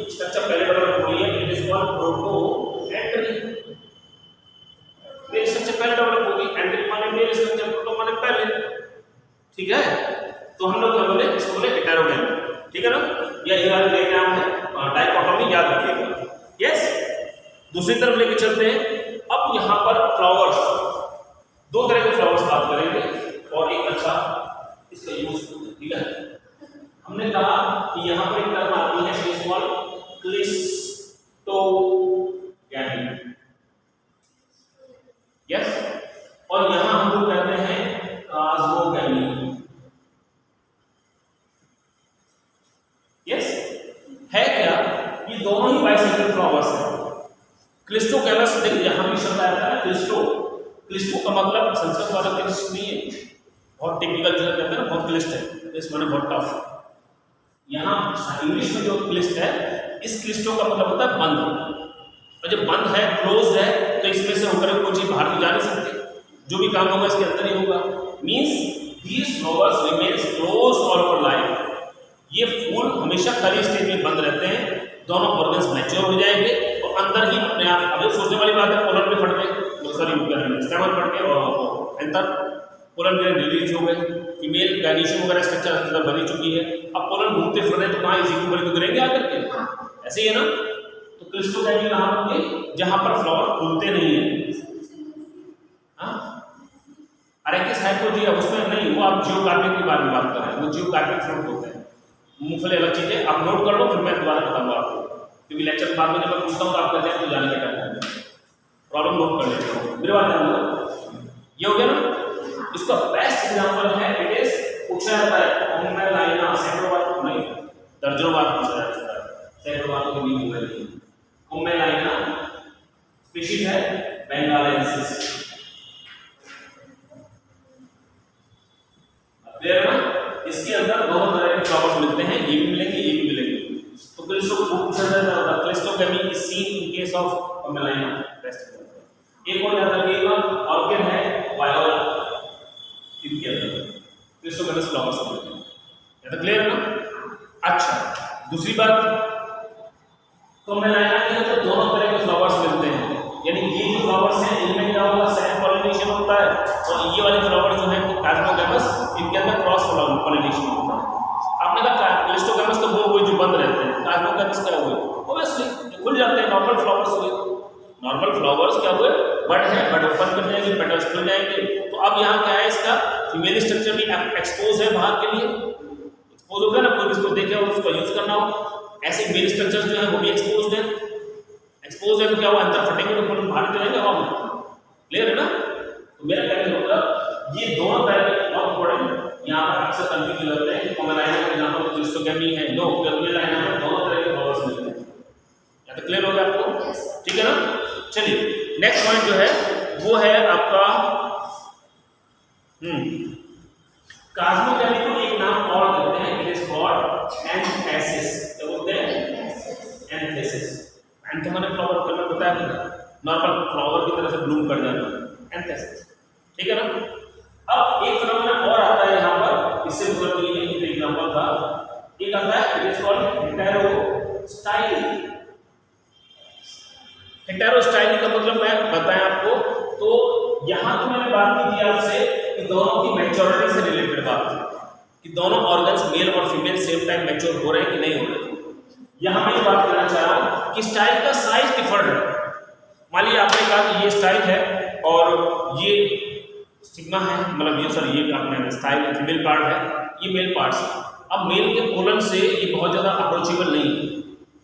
स्ट्रक्चर पहले डेवलप हो रही है, it is called protandry. Male structure पहले डेवलप होगी, एंट्री माने मेल स्ट्रक्चर, प्रोटो माने पहले, ठीक है। तो हम लोग क्या बोले, इसको बोले हेटेरोगैमी, ठीक है ना। या ये वाले नाम है डाइकोटोमी, याद रखिएगा, यस। दूसरी तरफ लेके चलते हैं। अब यहाँ पर फ्लावर्स, दो तरह के फ्लावर्स बात करेंगे और एक अच्छा इसका यूज, ठीक है। हमने कहा कि यहाँ पर एक टर्म आती है इज कॉल्ड क्लिस्टोगैमी, यस, और यहाँ हम लोग कहते हैं कास्मोगैमी, यस। है क्या, ये दोनों ही बाइसेक्सुअल फ्लावर्स हैं। क्लिस्टोगैमस, देखिए यहाँ भी शब्द आता है क्लिस्टो। क्लिस्टो का मतलब संस्कृत वाला क्लिस्ट नहीं है, बहुत टिपिकल जो कहते हैं ना, बहुत क्लिस्ट है, इस माने बहुत टफ। यहाँ इंग्लिश में जो क्लिस्ट है, इस क्लिस्टो का मतलब होता है बंद, और जब बंद है, क्लोज है, तो इसमें से होकर कोई चीज बाहर तो जा नहीं सकती, जो भी काम होगा इसके अंदर ही होगा। Means these flowers remains close all over life. ये फूल हमेशा खाली स्टेज में बंद रहते हैं, दोनों ऑर्गन्स मैच्योर हो जाएंगे और अंदर ही अपने आप। अब सोचने वाली बात है, पोलन भी फट गए, सॉरी स्टेमन फट गए और अंदर पोलन ग्रैंड रिलीज हो गए, फीमेल गाइनीशियम वगैरह स्ट्रक्चर अंदर बनी चुकी है। अब पोलन घूमते फिर रहे तो कहाँ इसी को बड़ी तो गिरेंगे आकर के, ऐसे ही है ना। तो क्लिस्टोगैमी कहाँ होंगे, जहां पर फ्लावर खुलते नहीं है। अरेकिस हाइपोजिया उसमें नहीं, वो आप जियोकार्पिक के बारे में बात कर रहे हैं, वो जियोकार्पिक फ्रूट होते हैं। मूंगफली अलग चीज है, आप नोट कर लो, फिर मैं दोबारा बताऊंगा आपको, क्योंकि लेक्चर के बाद में जब मैं पूछता हूँ तो आप कहते हैं तो जाने का टाइम है, प्रॉब्लम नोट कर लेते हो। मेरे बात जानना ये हो गया ना। इसका बेस्ट एग्जांपल है, इट इज पूछा जाता है ओमेलाइना, सैकड़ों बार नहीं, दर्जनों बार पूछा जाता है, सैकड़ों बार तो नहीं हुआ है। ओमेलाइना स्पीशीज है बेंगालेंसिस, इसके अंदर दोनों तरह के फ्लावर्स मिलते हैं, ये भी मिलेंगे, ये भी मिलेंगे। तो क्लिस्टो को पूछा जाता है, cleistogamy is seen in case of Commelina. एक और याद रखिएगा, ऑर्किड है वायोला, इनके अंदर क्लिस्टोगैमस फ्लावर्स मिलते हैं। ये तो क्लियर है ना। अच्छा, दूसरी बात, तो ओमेलाइना के अंदर दोनों तरह के फ्लावर्स मिलते हैं, यानी ये जो फ्लावर्स हैं इनमें क्या होगा, सेल्फ पॉलिनेशन होता है, और ये वाले फ्लावर जो है वो कास्मोगैमस, इनके अंदर क्रॉस पॉलिनेशन होता है। आपने कहा क्लिस्टोगैमस तो वो जो बंद रहते हैं, कास्मोगैमस क्या हुए, ऑब्वियसली जो खुल जाते हैं, नॉर्मल फ्लावर्स हुए। नॉर्मल फ्लावर्स क्या हुए, बड है, बड ओपन कर जाएंगे, पेटल्स खुल जाएंगे। तो अब यहाँ क्या है, इसका फीमेल स्ट्रक्चर भी एक्सपोज है बाहर के लिए, एक्सपोज हो गया ना, कोई इसको देखे और उसको यूज करना हो। ऐसे मेल स्ट्रक्चर जो है वो भी एक्सपोज है, एक्सपोज है तो क्या हुआ, अंदर फटेंगे तो बाहर चलेंगे हवा में, क्लियर है ना। तो मेरा कहने का मतलब ये दोनों तरह के बहुत इंपॉर्टेंट यहाँ पर अक्सर कंफ्यूज हो जाते हैं। ओमेलाइना के नाम पर क्लिस्टोगैमी है, नो, ओमेलाइना में दोनों तरह के फ्लावर्स मिलते हैं। या तो क्लियर हो गया आपको, ठीक है ना। चलिए नेक्स्ट पॉइंट जो है वो है आपका कास्मोगैमी को एक नाम और देते हैं, इट इज कॉल्ड एंथेसिस। क्या बोलते हैं, एंथेसिस। एंथ माने फ्लावर, कल मैं बताया था, नॉर्मल फ्लावर की तरह से ब्लूम कर जाना, एंथेसिस, ठीक है ना। अब एक फिनोमेना और आता है यहाँ पर, इससे मतलब ये एक एग्जांपल था, एक आता है इट इज कॉल्ड हेटेरोस्टाइली। हेटेरोस्टाइली का मतलब मैं बताएं आपको, तो यहाँ तो मैंने बात की थी आपसे कि दोनों की मैच्योरिटी से रिलेटेड बात है कि दोनों ऑर्गन्स मेल और फीमेल सेम टाइम मैच्योर हो रहे हैं कि नहीं हो रहे। यहाँ मैं बात करना चाह रहा हूँ कि स्टाइल का साइज डिफर्ड है। मान लीजिए आपने कहा कि ये स्टाइल है और ये सिग्मा है, मतलब ये सर ये आपने स्टाइल है, फीमेल पार्ट है, ये मेल पार्ट्स है। अब मेल के पोलन से ये बहुत ज़्यादा अप्रोचेबल नहीं है,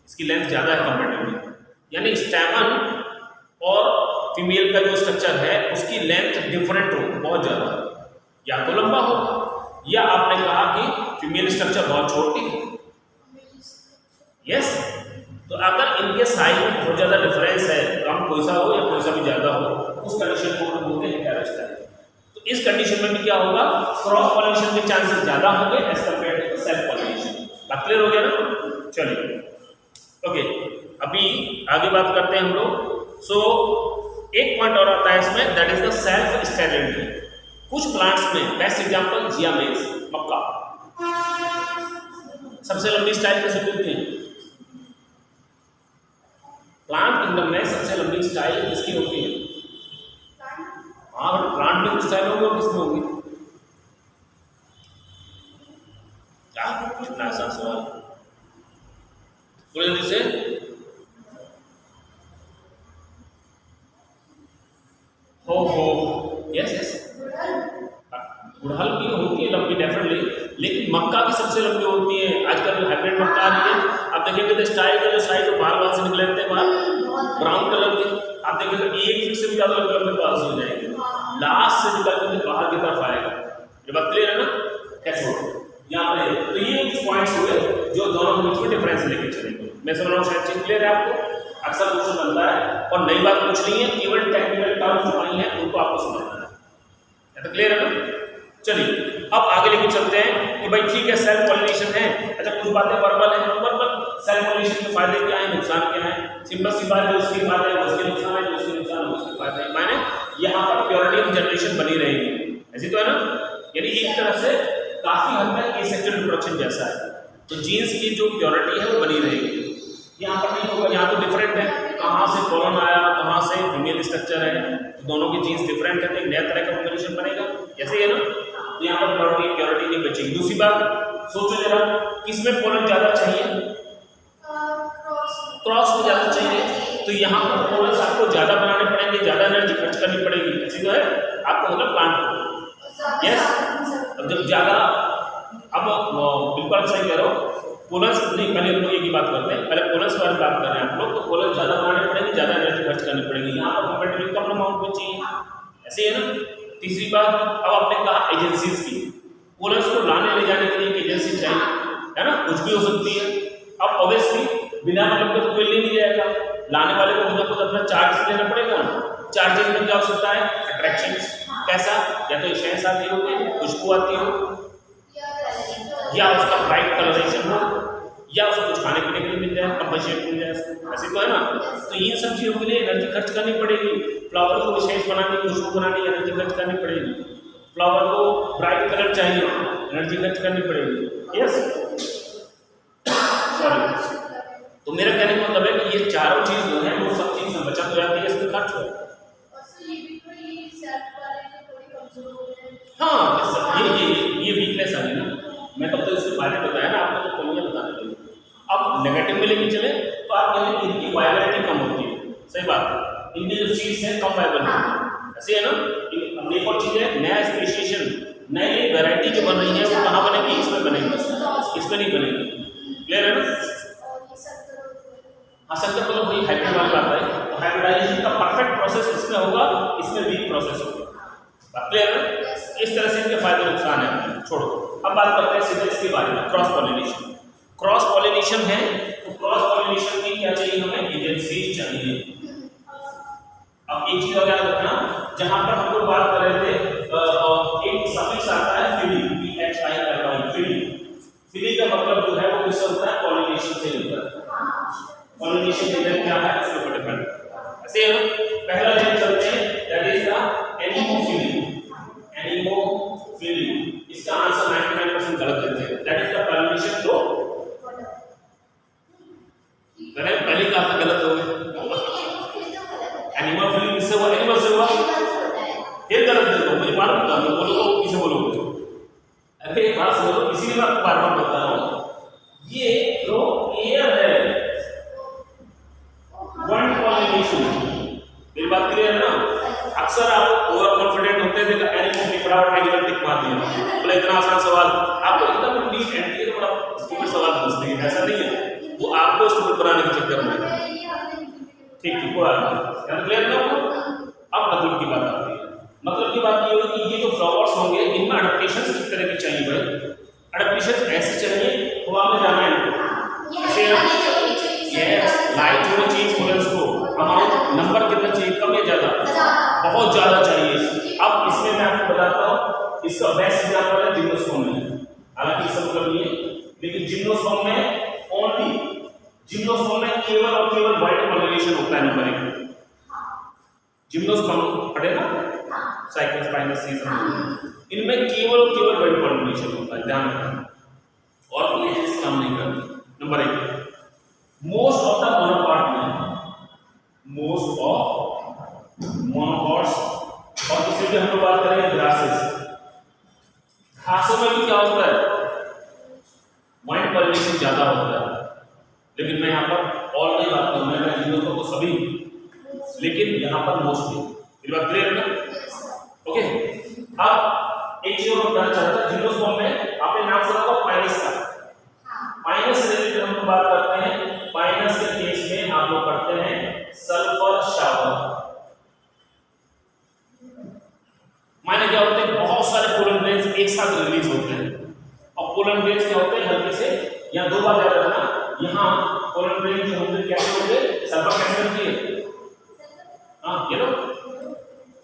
इसकी लेंथ ज़्यादा है कंपेरेटिवली, यानी स्टैमन और फीमेल का जो स्ट्रक्चर है उसकी लेंथ डिफरेंट हो बहुत ज़्यादा, या तो लंबा हो, या आपने कहा कि फीमेल स्ट्रक्चर बहुत छोटी है। यस, तो अगर इनके साइज में बहुत ज़्यादा डिफरेंस है, कम कोई सा हो या कोई सा भी ज़्यादा हो, उस कंडीशन को हम बोलते हैं पैरास्टाइल। तो इस कंडीशन में भी क्या होगा, क्रॉस पॉलिनेशन के चांसेस ज़्यादा होंगे as compare to self pollination. बात क्लियर हो गया ना? चलिए ओके, अभी आगे बात करते हैं हम लोग। सो एक पॉइंट और आता है इसमें, that is the self sterility. कुछ प्लांट्स में, बेस्ट एग्जांपल जिया मेज, मक्का, सबसे लंबी स्टाइल कैसे मिलती है? प्लांट किंगडम में सबसे लंबी स्टाइल किसकी होती है? हाँ, प्लांट में स्टाइल होगी और किसमें होगी? क्या कितना आसान सवाल, बोले जल्दी से। हो यस यस, गुड़हल की होती है लंबी डेफिनेटली, लेकिन मक्का की सबसे लंबी होती है। आजकल जो हाइब्रिड मक्का आ रही है, आप देखेंगे तो स्टाइल का जो साइज है बाल बाल से निकले रहते हैं, बाल ब्राउन कलर के, आप देखेंगे तो 1 फीट से भी ज़्यादा लंबे बाल हो जाएंगे, लास्ट से निकल कर बाहर की तरफ आएगा। ये बात क्लियर है ना? कैसे हो यहाँ पे? तो ये कुछ पॉइंट्स हुए जो दोनों के बीच में डिफरेंस लेके चलेंगे। मैं समझ रहा हूँ शायद चीज क्लियर है आपको। अक्सर क्वेश्चन बनता है और नई बात कुछ नहीं है, केवल टेक्निकल टर्म्स जो आई हैं उनको आपको समझना है। तो क्लियर है ना? चलिए अब आगे लेके चलते हैं कि भाई ठीक है सेल्फ पॉलिनेशन है, अच्छा कुछ बातें वर्बल है। वर्बल सेल्फ पॉलिनेशन के फायदे क्या है, नुकसान क्या है? सिंपल सी बात है, उसके फायदे हैं उसके नुकसान है, उसके नुकसान है उसके फायदे हैं। माने यहाँ पर प्योरिटी ऑफ जनरेशन बनी रहेगी, ऐसी तो है ना? यानी एक तरह से काफी हद तक एसेक्सुअल रिप्रोडक्शन जैसा है, तो जीन्स की जो प्योरिटी है वो बनी रहेगी। यहाँ पर नहीं होगा, यहाँ तो डिफरेंट है, कहाँ से पोलन आया, कहाँ से फीमेल स्ट्रक्चर है, तो दोनों की जीन्स डिफरेंट है, तो एक नया तरह का कॉम्बिनेशन बनेगा, ऐसे ही है ना? तो यहाँ पर प्योरिटी नहीं बचेगी। दूसरी बात सोचो जरा, किसमें पोलन ज्यादा चाहिए? क्रॉस में ज्यादा चाहिए, तो यहाँ पर पोलन आपको ज्यादा बनाने पड़ेंगे, ज्यादा एनर्जी खर्च करनी पड़ेगी, ऐसी तो है आपको, मतलब प्लांट को। यस, अब जब ज्यादा, अब बिल्कुल सही कह रहे हो, पोलन्स नहीं, पहले हम लोग एक ही बात करते हैं, पहले पोलन्स के बारे में बात कर रहे हैं आप लोग। तो पोलन ज़्यादा बनाने पड़ेंगे, ज़्यादा एनर्जी खर्च करनी पड़ेगी, यहाँ पर कंपेरेटिवली कम अमाउंट में चाहिए, ऐसे है ना? तीसरी बात, अब आपने कहा एजेंसीज की, पोलन्स को लाने ले जाने के लिए एक एजेंसी चाहिए, है ना? कुछ भी हो सकती है। अब ऑब्वियसली बिना मतलब के तो कोई ले नहीं जाएगा, लाने वाले को कुछ अपना चार्ज देना पड़ेगा। चार्जेस में क्या हो सकता है? अट्रैक्शन, कैसा? या तो इशेंस आती होगी, खुशबू आती हो, या उसका ब्राइट कलरेशन हो, या उसको कुछ खाने पीने के लिए मिल जाए, कंपनसेट मिल जाए, ऐसे तो है ना? तो इन सब चीज़ों के लिए एनर्जी खर्च करनी पड़ेगी। फ्लावर को विशेष बनाने, खुशबू बनानी, एनर्जी खर्च करनी पड़ेगी। फ्लावर को ब्राइट कलर चाहिए, एनर्जी खर्च करनी पड़ेगी। यस, सॉरी, तो मेरा कहने का मतलब है कि ये चारों चीज़ जो है वो सब चीज़ बचत हो जाती है, इसमें खर्च हो। हाँ, ये वीकनेस आ गई ना, मैं तब तो इससे फायदे बताया ना आपको, तो कमियां बताने लगी। अब नेगेटिव में लेके चले तो आप कहेंगे इनकी वायबिलिटी कम होती है, सही बात है, इनकी जो सीड्स हैं कम वायबल होती है, ऐसे है ना? अब एक और चीज़ है, नया स्पेशिएशन, नई वैरायटी जो बन रही है वो कहाँ बनेगी? इसमें बनेगी, इसमें नहीं बनेगी। क्लियर है ना? हाँ, संकर मतलब वही हाइब्रिड वाली बात है, तो हाइब्रिडाइजेशन का परफेक्ट प्रोसेस इसमें होगा, इसमें वीक प्रोसेस होगा। क्लियर है? इस तरह से इनके फायदे नुकसान है, छोड़ो। अब बात करते हैं सीधे इसके बारे में, क्रॉस पॉलिनेशन। क्रॉस पॉलिनेशन है तो क्रॉस पॉलिनेशन में क्या चाहिए हमें? एजेंसीज चाहिए। अब एक चीज और याद रखना, जहां पर हम लोग बात कर रहे थे, एक सफिक्स आता है फिली, PHI, फिली। फिली का मतलब जो है वो किससे होता है? पॉलिनेशन से होता है। पॉलिनेशन एजेंट क्या है उसके ऊपर डिपेंड। ऐसे हम पहला लेकर चलते हैं, that is the anemophily. Anemophily, इसका आंसर 99% गलत देते हैं, दैट इज द पॉलिनेशन लो। मैंने पहले कहा था गलत हो गया, एनिमोफिली इससे वो एनिमल से हुआ, फिर गलत दे दो, मुझे मालूम था, मैं बोलूंगा अरे एक बात सुनो, इसीलिए मैं आपको बार बार बता रहा हूँ, ये जो एयर है वन पॉलिनेशन, मेरी बात क्लियर है ना? अक्सर आप ओवर कॉन्फिडेंट होते थे, एनिमल की फटाफट एनिमल टिक मार दिया, बोले इतना आसान सवाल, आपको एकदम नीट एंड क्लियर बड़ा स्टूपिड सवाल पूछते हैं, ऐसा नहीं है, वो आपको स्टूपिड बनाने के चक्कर में। ठीक ठीक हुआ, क्लियर ना? अब मतलब की बात आती है। मतलब की बात ये होगी कि ये जो फ्लावर्स होंगे इनमें अडैप्टेशन किस तरह के चाहिए भाई? अडैप्टेशन ऐसे चाहिए, हवा में जाना है इनको, यस, लाइट होनी चाहिए, स्टूडेंट्स को अमाउंट नंबर कितना चाहिए, कम या ज्यादा? बहुत ज्यादा चाहिए। अब इसमें मैं आपको बताता हूँ, इसका बेस्ट एग्जांपल है जिम्नोस्पर्म में, हालांकि इसका मतलब नहीं है, लेकिन जिम्नोस्पर्म में ओनली, जिम्नोस्पर्म में केवल और केवल वाइट पॉलिनेशन होता है। नंबर 1 जिम्नोस्पर्म पढ़ेगा, साइक्लोस स्पाइनस इनमें केवल और केवल वाइट पॉलिनेशन होता है, ध्यान रखना, और कोई एजेंसी काम नहीं करती। Number 1 most of the monocot में, मोस्ट ऑफ मोनोकॉट्स, और इसे भी हम लोग बात करें ग्रासेस, घासों में भी क्या होता है? वाइट पॉलिनेशन ज्यादा होता है, लेकिन मैं यहाँ पर और नहीं बात करूँ, मैं जिम्नोस्पर्म को सभी, लेकिन यहाँ पर मोस्टली, मेरी बात क्लियर है ना? ओके, अब एक चीज और बताना चाहता था, जिम्नोस्पर्म में आपने नाम सुना होगा पाइनस का, पाइनस से रिलेटेड हम लोग बात करते हैं। पाइनस के केस में आप लोग पढ़ते हैं सल्फर शावर। माने क्या होते हैं? बहुत सारे पोलन ग्रेन्स एक साथ रिलीज होते हैं, और पोलन ग्रेन्स क्या होते हैं? हल्के से, यहाँ 2 बार याद रखना, यहाँ पोलन ग्रेन जो होंगे कैसे होंगे? सल्फर कैसे बनती है? हाँ, येलो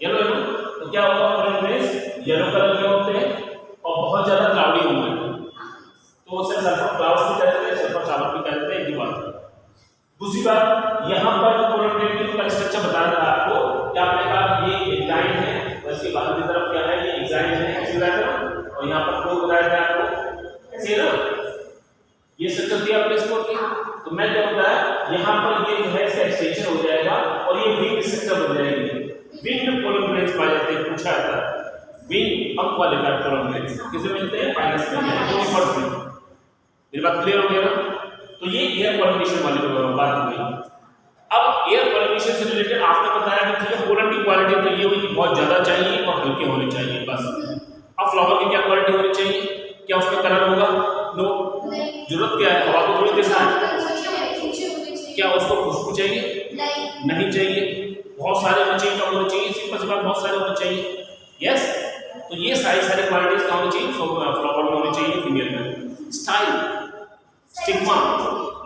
येलो येलो, तो क्या होगा? पोलन ग्रेन्स येलो कलर के होते हैं और बहुत ज्यादा क्लाउडी होंगे, तो उसे सल्फर क्लाउड्स भी कहते हैं, सल्फर शावर भी कहते हैं। एक बात। दूसरी बात, यहाँ पर पोलन ग्रेन का स्ट्रक्चर बता रहा है आपको, क्या आपने कहा ये एंजाइम है, और इसकी बाहर की तरफ क्या है? ये एंजाइम है, ऐसे बताया था, और यहाँ पर कोड बताया था आपको, ऐसे ना, ये स्ट्रक्चर दिया आपने इसको की, तो मैं क्या होता है यहाँ पर ये जो है इसका एक्सटेंशन हो जाएगा और ये विंग स्ट्रक्चर बन जाएगी। विंग पोलन ग्रेन्स पाए जाते हैं, पूछा जाता है विंग पंख वाले पोलन ग्रेन्स किसे मिलते हैं? पाइनस में, यूनिवर्स में। मेरी बात क्लियर हो गया ना? तो ये एयर पॉलिनेशन वाली बात हो गई। अब एयर पॉलिनेशन से रिलेटेड आपने बताया कि ठीक है, पोलन की क्वालिटी तो ये हुई कि बहुत ज्यादा चाहिए और हल्के होने चाहिए, बस। अब फ्लावर की क्या क्वालिटी होनी चाहिए? क्या उसमें कलर होगा? नो, जरूरत क्या है? हवा को थोड़ी देखना है, क्या उसको खुशबू चाहिए? नहीं चाहिए। बहुत सारे होने चाहिए, कम होने चाहिए? सिंपल सी बात, बहुत सारे होने चाहिए, यस। तो ये सारी क्वालिटीज क्या होनी चाहिए? फ्लावर में होनी चाहिए, फीमेल में। स्टाइल, स्टिग्मा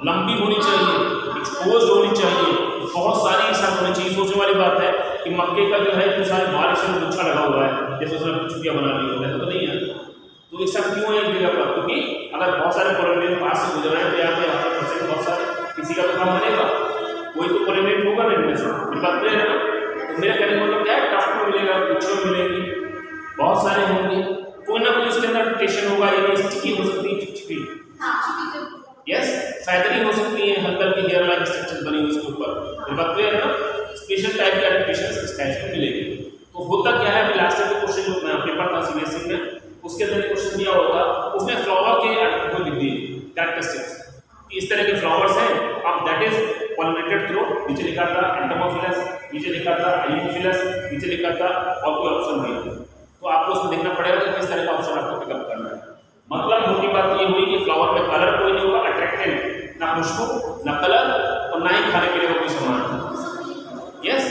लंबी होनी चाहिए, एक्सपोज्ड होनी चाहिए, बहुत सारी एक साथ होनी चाहिए। सोचने वाली बात है कि मक्के का जो है तो सारे बाल इसमें गुच्छा लगा हुआ है, जैसे उसने चुटिया बना ली होता है, तो नहीं है। तो एक साथ क्यों है एक जगह पर? क्योंकि अगर बहुत सारे पोलन ग्रेन पास से गुजर रहे हैं तो यहाँ पे फंसे बहुत सारे, किसी का तो काम बनेगा, कोई तो पोलन ग्रेन होगा ना इनमें से। मेरी बात क्लियर है ना? तो मेरा कहने का मतलब क्या है? टफ्ट में मिलेगा, गुच्छे में मिलेगी, बहुत सारे होंगे, कोई ना कोई उसके अंदर रोटेशन होगा, यानी स्टिकी हो सकती है, चिपचिपी, यस, फैदरी हो सकती है, हल्का की हेयर लाइक स्ट्रक्चर बनी हुई उसके ऊपर। मेरी बात क्लियर है ना? स्पेशल टाइप की एडेप्टेशन इस टाइप में मिलेगी। तो होता क्या है, अभी लास्ट टाइम क्वेश्चन जो पेपर था सीबीएसई में, उसके अंदर क्वेश्चन दिया होता, उसमें फ्लावर के कोई लिख दिए कैरेक्टरिस्टिक्स, इस तरह के फ्लावर्स हैं, अब दैट इज पॉलिनेटेड थ्रू, नीचे लिखा था एंटोमोफिलस, नीचे लिखा था एलियोफिलस, नीचे लिखा था और कोई ऑप्शन नहीं, तो आपको उसमें देखना पड़ेगा कि किस तरह का ऑप्शन आपको पिकअप करना है। मतलब मोटी बात ये हुई कि फ्लावर में कलर कोई नहीं होगा, अट्रैक्टेंट, ना खुशबू, ना कलर, और ना ही खाने पीने का कोई सामान, यस,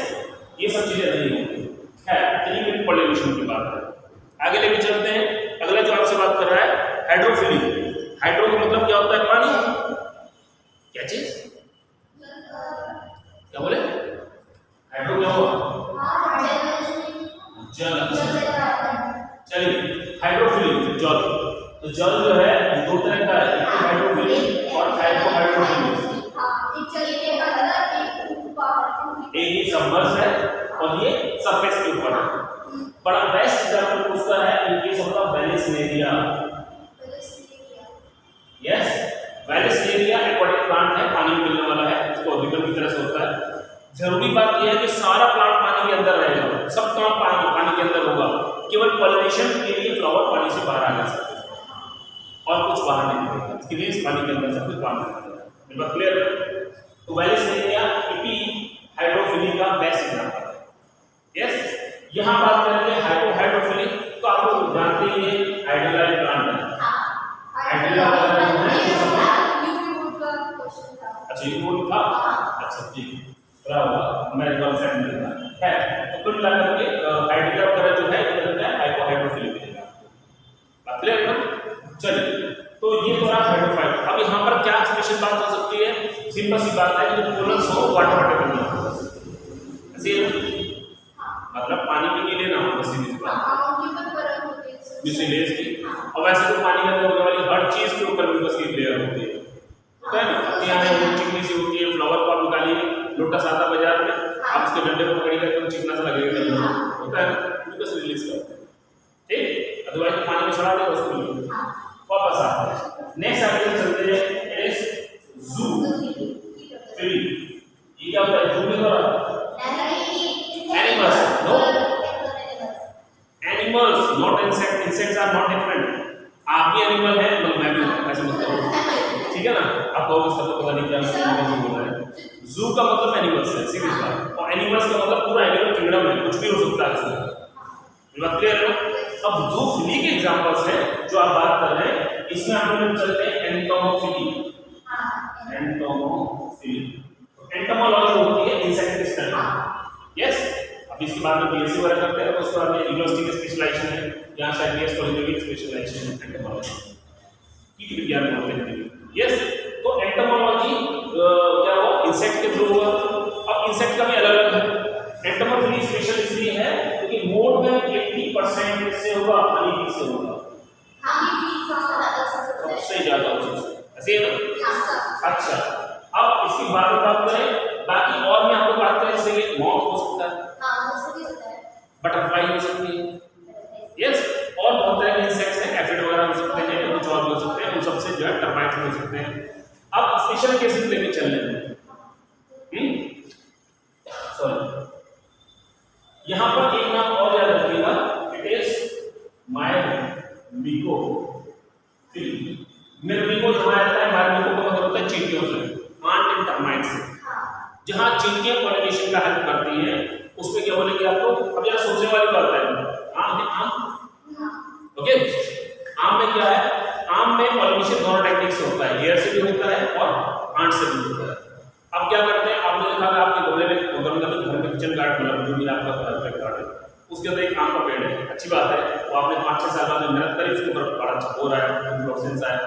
ये सब चीजें नहीं होंगी। खैर, ये पॉलिनेशन की बात है। आगे लेके चलते हैं। अगला जो आपसे बात कर रहा है हाइड्रोफिली। हाइड्रो का मतलब क्या होता है? पानी। क्या चीज? क्या बोले? हाइड्रो क्या हुआ? जल। चलिए, हाइड्रोफिलिक जल। तो जल जो है दो तरह का है, एक हाइड्रोफिलिक और हाइड्रोफिलिक। एक ही सबमर्ज है और ये सरफेस के ऊपर है। बड़ा बेस्ट एग्जांपल पूछता है इन case of the Vallisneria. Yes, Vallisneria aquatic plant है, पानी में मिलने वाला है, इसको ऑर्बिकल की तरह से होता है। जरूरी बात यह है कि सारा प्लांट पानी के अंदर रहेगा, सब काम पानी के अंदर होगा, केवल पॉलिनेशन के लिए फ्लावर पानी से बाहर आ जा सकते हैं। और कुछ बाहर नहीं निकलेगा, इसके लिए पानी के अंदर से कुछ बाहर निकलेगा। मेरी बात क्लियर है? तो वैलेस ने दिया एपी हाइड्रोफिली का बेस्ट एग्जांपल है। यस, यहां बात करेंगे हाइड्रोफिली। तो आप लोग जानते हैं ये हाइड्रोलाइट प्लांट है। हाइड्रोला वगैरह जो है अच्छा ये बोल था। अच्छा ठीक बराबर, मैं वन साइड में लिखा है। तो कुल मिलाकर के हाइड्रोला वगैरह जो है ये होता है हाइपोहाइड्रोफिली मिलेगा। बात क्लियर है? चलिए, तो ये तो रहा हाइड्रोफाइल। अब यहाँ पर क्या स्पेशल बात हो सकती है? सिंपल सी बात है कि पोलन्स हो वाटर वाटर में ऐसे मतलब पानी में नहीं लेना हो, बस इस बात मिसलेनियस की। और वैसे तो पानी में होने वाली हर चीज के ऊपर म्यूकस की लेयर होती है ना। पत्तियां हैं वो चिकनी सी होती है, फ्लावर को आप निकालिए, लोटस आता बाजार में, आप उसके डंडे को पकड़िएगा तो चिकना सा लगेगा, होता है ना, म्यूकस रिलीज करते हैं। ठीक, अदरवाइज पानी में सड़ा देगा उसको। वापस आते हैं नेक्स्ट आर्टिकल चलते हैं, इट इज ज़ूफिली। ये क्या होता है? ज़ूफिली और animals, no animals not insect, insects are not different. आप भी एनिमल है, मैं भी ऐसे मत करो, ठीक है ना? आप कहोगे सब पता नहीं क्या बोल रहे हैं। जू का मतलब एनिमल्स है, सीधी बात। और एनिमल्स का मतलब पूरा एनिमल किंगडम है, कुछ भी हो सकता है इसमें। बात क्लियर है? अब ज़ूफिली के एग्जांपल्स हैं जो आप बात कर रहे हैं, इसमें हम लोग चलते हैं एंटोमोफिली। एंटोमोफिली एंटोमोलॉजी होती है इंसेक्ट की स्टडी। यस, अब इसके बाद में बीएससी वगैरह करते हैं, तो उसके बाद में यूनिवर्सिटी में स्पेशलाइजेशन है, यहाँ शायद बीएस कॉलेज में भी स्पेशलाइजेशन है एंटोमोलॉजी, कीट विज्ञान बोलते हैं। यस, तो एंटोमोलॉजी क्या हुआ? इंसेक्ट के थ्रू हुआ। अब इंसेक्ट का भी अलग अलग है। एंटोमोफिली स्पेशल इसलिए है क्योंकि मोर देन 80% इससे होगा, हनी बी से होगा, सबसे ज्यादा ऐसे है ना। अच्छा, अब इसकी बात करें, बाकी और में हम लोग बात करें, जैसे मॉथ हो सकता है, बटरफ्लाई हो सकती है। यस, और बहुत तरह के इंसेक्ट्स हैं, एफिड वगैरह हो सकते हैं, कुछ और भी हो सकते हैं, उन सबसे जो है टर्माइट्स हो सकते हैं। अब स्पेशल केसेस लेके चल रहे हैं। सॉरी, यहां पर एक नाम और याद रखिएगा, इट इज मायरमिकोफिली। मिर्मिको जो आता है, मायरमिको का मतलब होता है चींटियों से, आंट एंड टर्माइट से। जहां चींटियां पॉलिनेशन का हेल्प करती हैं, उसमें क्या बोलेंगे आपको? अब यार सोचने वाली बात है, आम है आम, ओके। आम में क्या है? आम में पॉलिनेशन दोनों टेक्निक से होता है, एयर से भी होता है और आंट से भी होता है। अब क्या करते हैं, आपने देखा था आपके गमले में घर में किचन गार्डन मतलब जो भी आपका गार्डन, उसके अंदर एक आम का पेड़ है, अच्छी बात है, वो आपने 5-6 साल बाद मेहनत करी, उसके ऊपर बड़ा हो रहा है, फ्लोरेसेंस आया।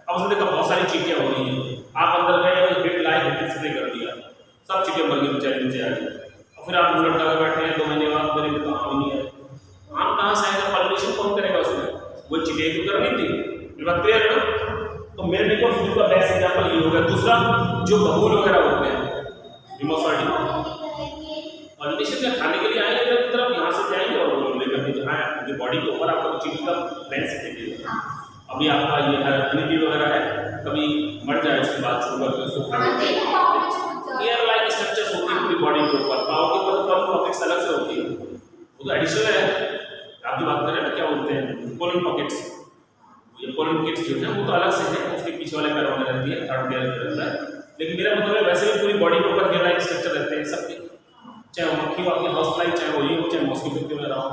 अब उसमें देखा बहुत सारी चींटियां हो रही हैं, आप अंदर गए और हिट लाए, हिट स्प्रे कर दिया, सब चींटियां मर गई, बेचारी नीचे आ गई। और फिर आप मुंह लटका कर बैठे हैं, 2 महीने बाद मेरे तो आम नहीं है। आम कहाँ से आएगा? पॉलिनेशन कौन करेगा उसमें? वो चींटियां तो कर नहीं थी। बात क्लियर है ना? तो मिर्मिकोफिली का बेस्ट एग्जांपल ये होगा। दूसरा, जो बबूल वगैरह होते हैं, हिमोफाइडी, पॉलिनेशन का खाने के लिए आएंगे इधर की तरफ, यहाँ से जाएंगे और वो लेकर के जहाँ आपकी बॉडी के ऊपर आपका चींटी का लेंस देखेगा। अभी आपका ये हनी वगैरह है, कभी मर जाए उसके बाद शुगर के उसको एयर लाइक स्ट्रक्चर्स होती है पूरी बॉडी के ऊपर, पाव के ऊपर तो पॉकेट्स अलग से होती है, वो तो एडिशनल है। आप जो बात कर रहे हैं ना, क्या बोलते हैं, पोलन पॉकेट्स, ये पोलन किट्स जो है वो तो अलग से है, उसके पीछे वाले पैरों में रहती है, थर्ड लेयर में रहता है। लेकिन मेरा मतलब है वैसे भी पूरी बॉडी के ऊपर एयर लाइक स्ट्रक्चर रहते हैं सबके, चाहे वो मक्खी आपकी हाउस फ्लाई, चाहे वो ये हो, चाहे मॉस्किटो के वगैरह हो।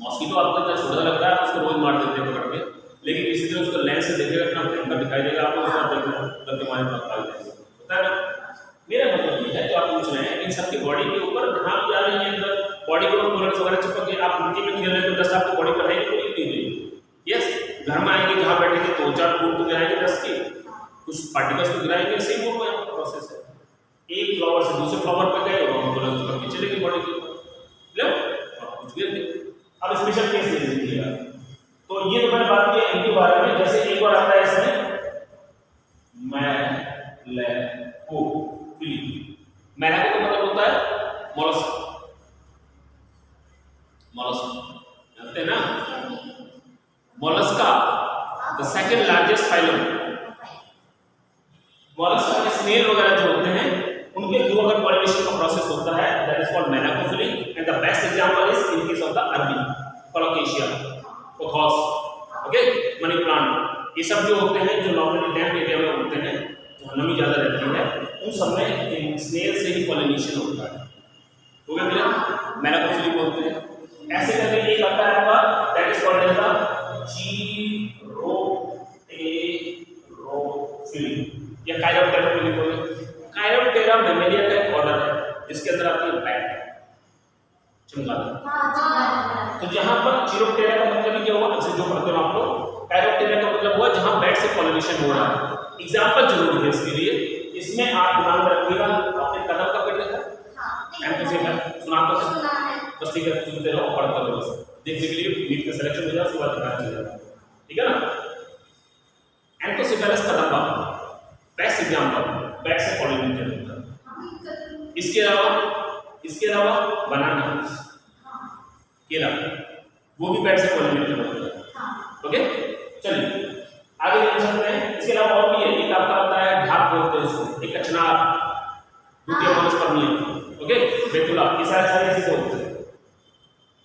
मॉस्किटो आपको इतना छोटा लगता है, आप उसको रोज मार देते हैं पकड़ के, लेकिन इसी तरह उसको लेंस से देखेगा, इतना भयंकर दिखाई देगा आपको, उसका देखना गलती मारे होता है ना। मेरा मतलब ये है, जो आप पूछ रहे हैं, इन सबकी बॉडी के ऊपर जहाँ भी आ रही है अंदर बॉडी के ऊपर पोलन्स वगैरह चिपक के, आप मिट्टी में खेल रहे हैं तो डस्ट आपकी बॉडी पर रहेगी, पूरी नहीं हुई। यस, घर में आएंगे, जहाँ बैठेंगे 2-4 फूट तो गिराएंगे डस्ट की, कुछ पार्टिकल्स तो गिराएंगे, सेम वो प्रोसेस है। एक फ्लावर से दूसरे फ्लावर पे गए और पोलन्स चिपक के चलेगी बॉडी के ऊपर, कुछ गिर गए। अब स्पेशल केस ले लीजिएगा, तो ये तो मैंने बात की इनके बारे में। जैसे एक बार आता है इसमें मैलेकोफिली, मैलेको का मतलब होता है मोलस्क, मोलस्क जानते हैं ना, Mollusca the second largest phylum. Mollusca के स्नेल वगैरह जो होते हैं, उनके थ्रू अगर पॉलिनेशन का प्रोसेस होता है, that is called malacophily, and the best example is in case of the arbi Colocasia, Pothos. Okay, money plant, ये सब जो होते हैं जो नॉर्मली डैम एरिया में होते हैं जहाँ नमी ज़्यादा रहती है उन सब में स्नेल से ही पॉलिनेशन होता है। हो गया क्लियर? मेलाकोफिली बोलते हैं। ऐसे करके एक आता है आपका that is called as the chiropterophily या कायरोप्टेरोफिली बोले। कायरोप्टेरा मैमेलिया का एक ऑर्डर है जिसके अंदर आती है बैट, चमगादड़। तो जहां पर जीरोप्टेरा का मतलब क्या हुआ, इससे जो पढ़ते हो आप लोग, कायरोप्टेरा का मतलब हुआ जहां बैट से पॉलिनेशन हो रहा है। एग्जांपल जरूरी है इसके लिए, इसमें आप ध्यान रखिएगा। आपने कदम का पेड़ देखा? एंथोसिफेलस सुना तो बस ठीक है, सुनते रहो पढ़ते रहो, बस देखने के लिए नीट का सिलेक्शन हो जाए उसके बाद ध्यान चलेगा, ठीक है ना। एंथोसिफेलस कदम का बेस्ट एग्जांपल बैट से पॉलिनेशन होता है। इसके अलावा बनाना, केला, वो भी बैट से पॉलिनेटेड होता है। ओके, चलिए आगे देख सकते हैं। इसके अलावा और भी है, एक आपका होता है ढाक बोलते हैं उसको, एक कचनार, द्वितीय वनस्पतियां, ओके, बेतुला, ये सारे चीजें होते हैं।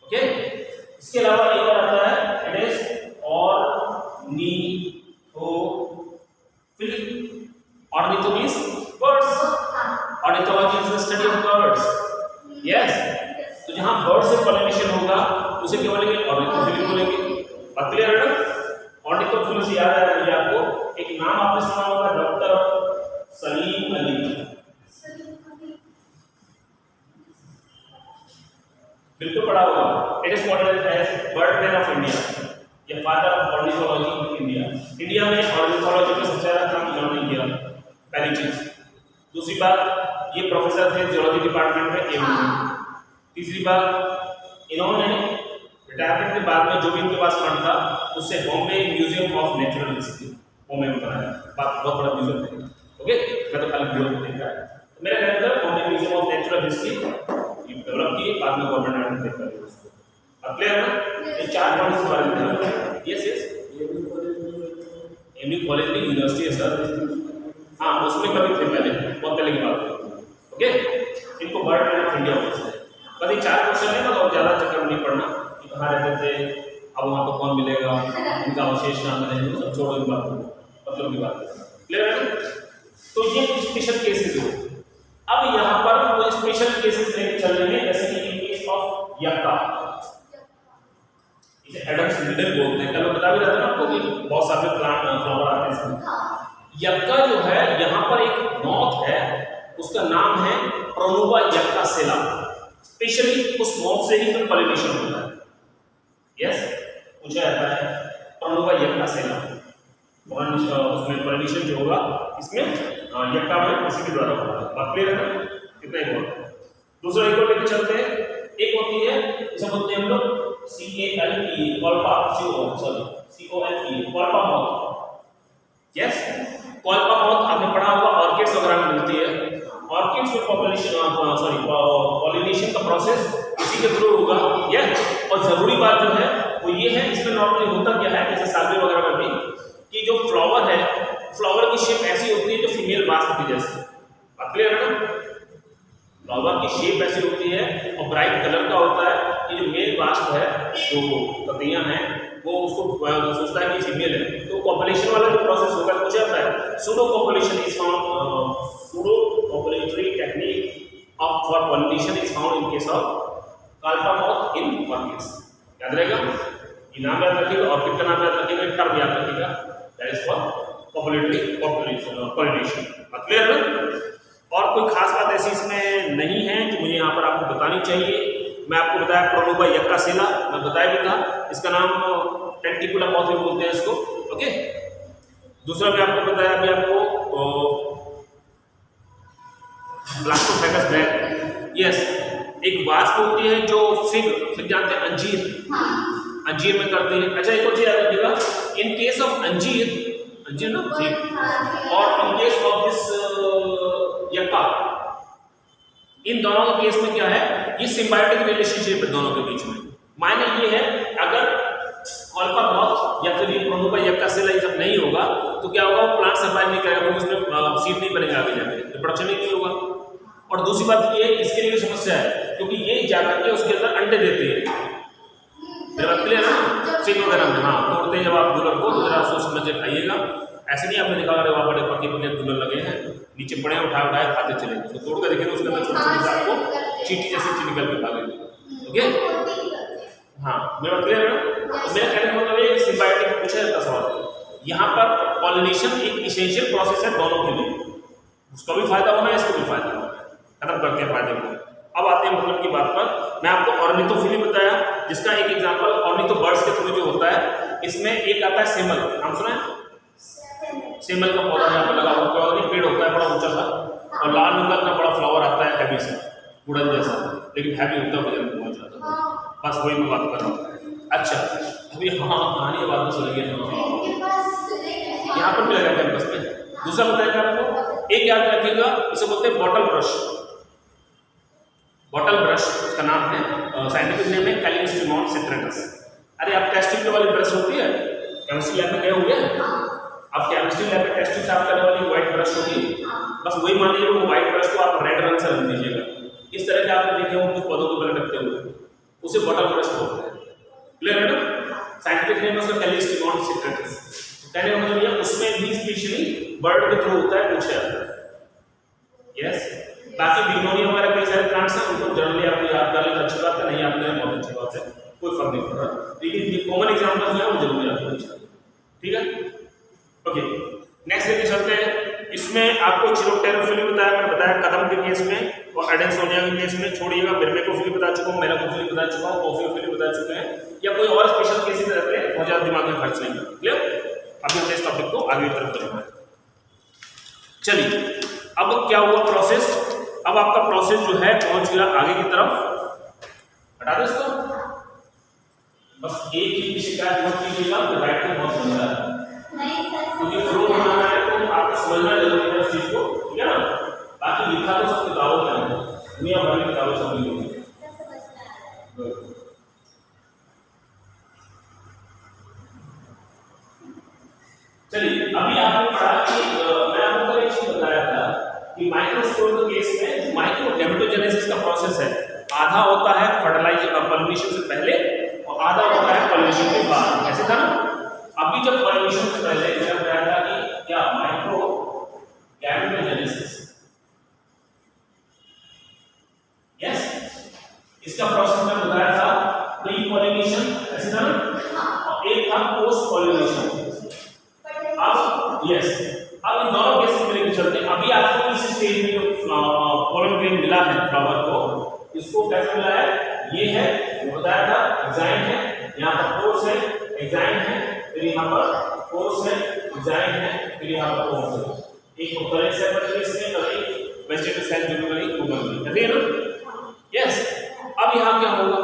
ओके, इसके अलावा एक और आता है it is ornithophily. Ornitho means birds, ornithology is the study of birds. Yes, तो जहां बर्ड से पॉलिनेशन होगा उसे क्या बोलेंगे? ऑर्निथोफिली बोलेंगे। बात क्लियर है ना? ऑर्निथोफिली से याद आया मुझे आपको एक नाम आपने सुना होगा, डॉक्टर सलीम अली। बिल्कुल पढ़ा होगा। It is called as bird brain of India या father of ornithology in India. India में ऑर्निथोलॉजी का सबसे ज्यादा काम इन्होंने किया, पहली चीज। दूसरी बात, ये प्रोफेसर थे जियोलॉजी डिपार्टमेंट में एम। तीसरी बात, इन्होंने रिटायरमेंट के बाद में जो भी इनके पास फंड था उससे Bombay museum of natural history Bombay में बनाया। बहुत बड़ा म्यूजियम है। ओके, मैं तो खाली वीडियो देख रहा है। मेरे घर पर Bombay museum of natural history develop किए, बाद में गवर्नमेंट ने देख कर उसको। अब क्लियर है? ये चार पॉइंट्स के बारे में। यस यस, एमयू कॉलेज में यूनिवर्सिटी है सर। हाँ, उसमें कभी थे पहले, बहुत पहले की बात है। ओके, इनको बर्ड ब्रेन ऑफ इंडिया बोलते हैं। बस ये चार क्वेश्चन है, मतलब ज़्यादा चक्कर नहीं पड़ना कि कहाँ रहते थे, अब वहाँ पर कौन मिलेगा, इनका अवशेष नाम है, सब छोड़ो की बात, मतलब की बात है। क्लियर है? तो ये स्पेशल केसेस हो। अब यहाँ पर वो स्पेशल केसेस लेके चल रहे हैं, जैसे कि इन केस ऑफ यक्का, इसे एडम्स रिडल बोलते हैं। कल बता भी रहा था ना आपको कि बहुत सारे प्लांट फ्लावर आते हैं इसमें। यक्का जो है, यहाँ पर एक मॉथ है, उसका नाम है प्रोनुबा यक्कासेला। स्पेशली उस मॉथ से ही फिर पॉलिनेशन होता है। यस, पूछा जाता है प्रोनुबा यक्कासेला, उसमें पॉलिनेशन जो होगा इसमें यक्का में इसी के द्वारा होगा। बात क्लियर है ना? कितना ही बहुत। दूसरा एक और लेके चलते हैं। एक होती है इसे बोलते हैं हम लोग CALPA, कॉल्पा, कॉल्पा मॉथ। यस, कॉल्पा मॉथ आपने पढ़ा होगा, ऑर्किड्स वगैरह में मिलती है। ऑर्किड्स में पॉलिनेशन का प्रोसेस इसी के थ्रू होगा। यस, और जरूरी बात जो है वो ये है, इसमें नॉर्मली होता क्या है, जैसे सालवी वगैरह में भी, कि जो फ्लावर है, फ्लावर की शेप ऐसी होती है जो फीमेल वास्प की जैसी। बात क्लियर है ना? फ्लावर की शेप ऐसी होती है और ब्राइट कलर का होता है कि जो मेल वास्प है, जो पतियां हैं, वो उसको सोचता है कि फीमेल है। तो कॉपुलेशन वाला जो प्रोसेस होगा कुछ आता है, pseudo copulation is found, pseudo copulatory technique of for pollination is found in case of Colpa moth in orchids. याद रहेगा, ये नाम याद रखिएगा, ऑर्किड का नाम याद रखिएगा, टर्म याद रखिएगा, that is for copulatory pollination. Clear है? और कोई खास बात ऐसी इसमें नहीं है जो मुझे यहाँ पर आपको बतानी चाहिए। मैं आपको बताया प्रोनुबा यक्कासेला, मैं बताया भी था, इसका नाम टेंटिकुला मॉथ भी बोलते हैं इसको। ओके, दूसरा भी आपको बताया अभी आपको ब्लास्टोफेगस बैग। यस, एक वास्प होती है जो फिग जानते हैं, अंजीर, अंजीर में करते हैं। अच्छा, एक और चीज याद रखिएगा, इन केस ऑफ अंजीर ना फिग, और इन केस ऑफ दिस यक्का, इन दोनों के केस में क्या है, ये सिम्बायोटिक रिलेशनशिप है दोनों के बीच में। मायने ये है, अगर कॉल्पा मॉथ या फिर ये प्रोनुबा यक्कासेला ये सब नहीं होगा तो क्या होगा, वो प्लांट सर्वाइव नहीं करेगा, क्योंकि उसमें सीड नहीं बनेगा आगे जाके, रिप्रोडक्शन ही नहीं होगा। और दूसरी बात ये, इसके लिए समस्या है क्योंकि ये जाकर के उसके अंदर अंडे देते हैं। क्लियर है? स्टिक वगैरह में, हाँ तोड़ते हैं जब आप कूलर को, तो जरा सोच समझ के खाइएगा। ऐसे नहीं आपने देखा अरे वहाँ बड़े पके पके कूलर लगे हैं, नीचे पड़े उठाए उठाए खाते चले, तो तोड़ कर देखिए उसके अंदर छोटे छोटे से आपको चींटी जैसी चीज निकल के भागेगी। ओके, हाँ मेरा क्लियर है। तो मेरा कहने का मतलब एक सिम्बायोटिक पूछा जाता सवाल, यहाँ पर पॉलिनेशन एक इसेंशियल प्रोसेस है दोनों के लिए, उसका भी फायदा होना है, इसको भी फायदा होना है। खत्म करते हैं फायदे को, अब आते हैं मतलब की बात पर। मैं आपको ऑर्निथोफिली बताया, जिसका एक एग्जांपल ऑर्निथो बर्ड्स के थ्रू जो होता है, इसमें एक आता है सेमल, नाम सुना है? सेमल का पौधा यहाँ पर लगा हुआ, पौधा नहीं पेड़ होता है बड़ा ऊंचा सा, और लाल रंग का बड़ा फ्लावर आता है हैवी सा, वुडन जैसा, लेकिन हैवी होता है वजन बहुत ज्यादा। बस वही मैं बात कर रहा हूँ। अच्छा अभी हाँ कहानी बात तो सुनिए, यहाँ पर मिलेगा कैंपस में। दूसरा बताएगा आपको, एक याद रखिएगा, इसे बोलते हैं बॉटल ब्रश। बॉटल ब्रश उसका नाम है, साइंटिफिक नेम है कैलिस्ट्रीमॉन सिट्रेटस। अरे आप टेस्ट ट्यूब वाली ब्रश होती है, केमिस्ट्री लैब में गए होंगे आप, केमिस्ट्री लैब में टेस्ट ट्यूब साफ करने वाली व्हाइट ब्रश होगी, बस वही मान लीजिए वो व्हाइट ब्रश को आप रेड रंग से रंग दीजिएगा, इस तरह के आपने देखे होंगे कुछ पौधों के ऊपर रखते हुए, उसे बॉटल ब्रश बोलते हैं। क्लियर है ना? साइंटिफिक नेम है उसका कैलिस्ट्रीमॉन सिट्रेटस। कहने का मतलब ये उसमें भी स्पेशली बर्ड के थ्रू होता है, पूछा जाता है। यस, बाकी बिग्नोनिया वगैरह कई सारे प्लांट्स हैं, उनको जनरली आपको याद कर लेना अच्छी बात है, नहीं याद करें बहुत अच्छी बात है, कोई फर्क नहीं पड़ रहा, लेकिन ये कॉमन एग्जांपल जो है वो जरूर याद रखना चाहिए। ठीक है, ओके नेक्स्ट लेके चलते हैं। इसमें आपको चिरोप्टेरोफिली बताया, मैंने बताया कदम के केस में, और एडेंसोनिया के केस में छोड़िएगा, मिर्मेकोफिली बता चुका हूँ, मेलाकोफिली बता चुका हूँ, कॉफियोफिली बता चुके हैं, या कोई और स्पेशल केसेस रहते हैं, बहुत ज्यादा दिमाग में खर्च नहीं करना। क्लियर? अभी हम इस टॉपिक को आगे की तरफ बढ़ेंगे। चलिए अब क्या हुआ प्रोसेस, अब आपका प्रोसेस जो है पहुंच गया आगे की तरफ। हटा दो इसको, बस एक ही शिकायत मत कीजिएगा कि राइटिंग बहुत गंदा है, क्योंकि फ्लो बनाना है तो आपको समझना जरूरी है इस चीज को, ठीक है ना? बाकी लिखा तो सब किताबों में है, दुनिया भर की किताबें सब लिखी हुई है। चलिए अभी आपने पढ़ा कि मैं आपको एक चीज बताया था कि माइक्रोस्पोर के केस में माइक्रो गैमेटोजेनेसिस का प्रोसेस है, आधा होता है फर्टिलाइजेशन पॉलिनेशन से पहले और आधा होता है पॉलिनेशन के बाद, ऐसे था ना? अभी जब पॉलिनेशन से पहले मैंने बताया था कि क्या माइक्रो गैमेटोजेनेसिस, यस इसका प्रोसेस मैं बताया था, प्री पॉलिनेशन ऐसे था ना, और एक था पोस्ट पॉलिनेशन। अब यस, अब इन दोनों केस में लेके चलते हैं। अभी आपको इस स्टेज में जो पोलन ग्रेन मिला है फ्लावर को, इसको कैसे मिला है? ये है, वो बताया था एग्जाइम है, यहाँ पर कोर्स है, एग्जाइम है, फिर यहाँ पर कोर्स है, एग्जाइम है, फिर यहाँ पर कोर्स है। एक करेंट सेल बन गई इसमें, और एक वेजिटेटिव सेल जो बनी वो बन गई, है ना? यस, अब यहाँ क्या होगा?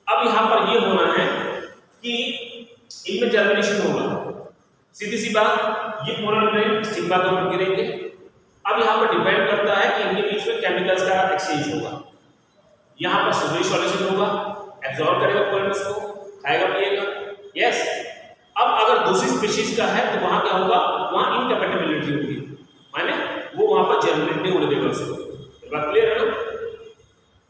अब यहाँ पर ये होना है कि इनमें जर्मिनेशन होगा, सीधी सी बात, ये पोलन ग्रेन स्टिग्मा के ऊपर गिरेंगे। अब यहाँ पर डिपेंड करता है कि इनके बीच में केमिकल्स का एक्सचेंज होगा, यहाँ पर सुगरी सॉल्यूशन होगा, एब्जॉर्ब करेगा पोलन को, खाएगा पिएगा। यस, अब अगर दूसरी स्पीशीज का है तो वहां क्या होगा? वहां इनकैपेबिलिटी होगी, माने वो वहां पर जर्मिनेट नहीं होने देगा उसको। बात क्लियर है ना?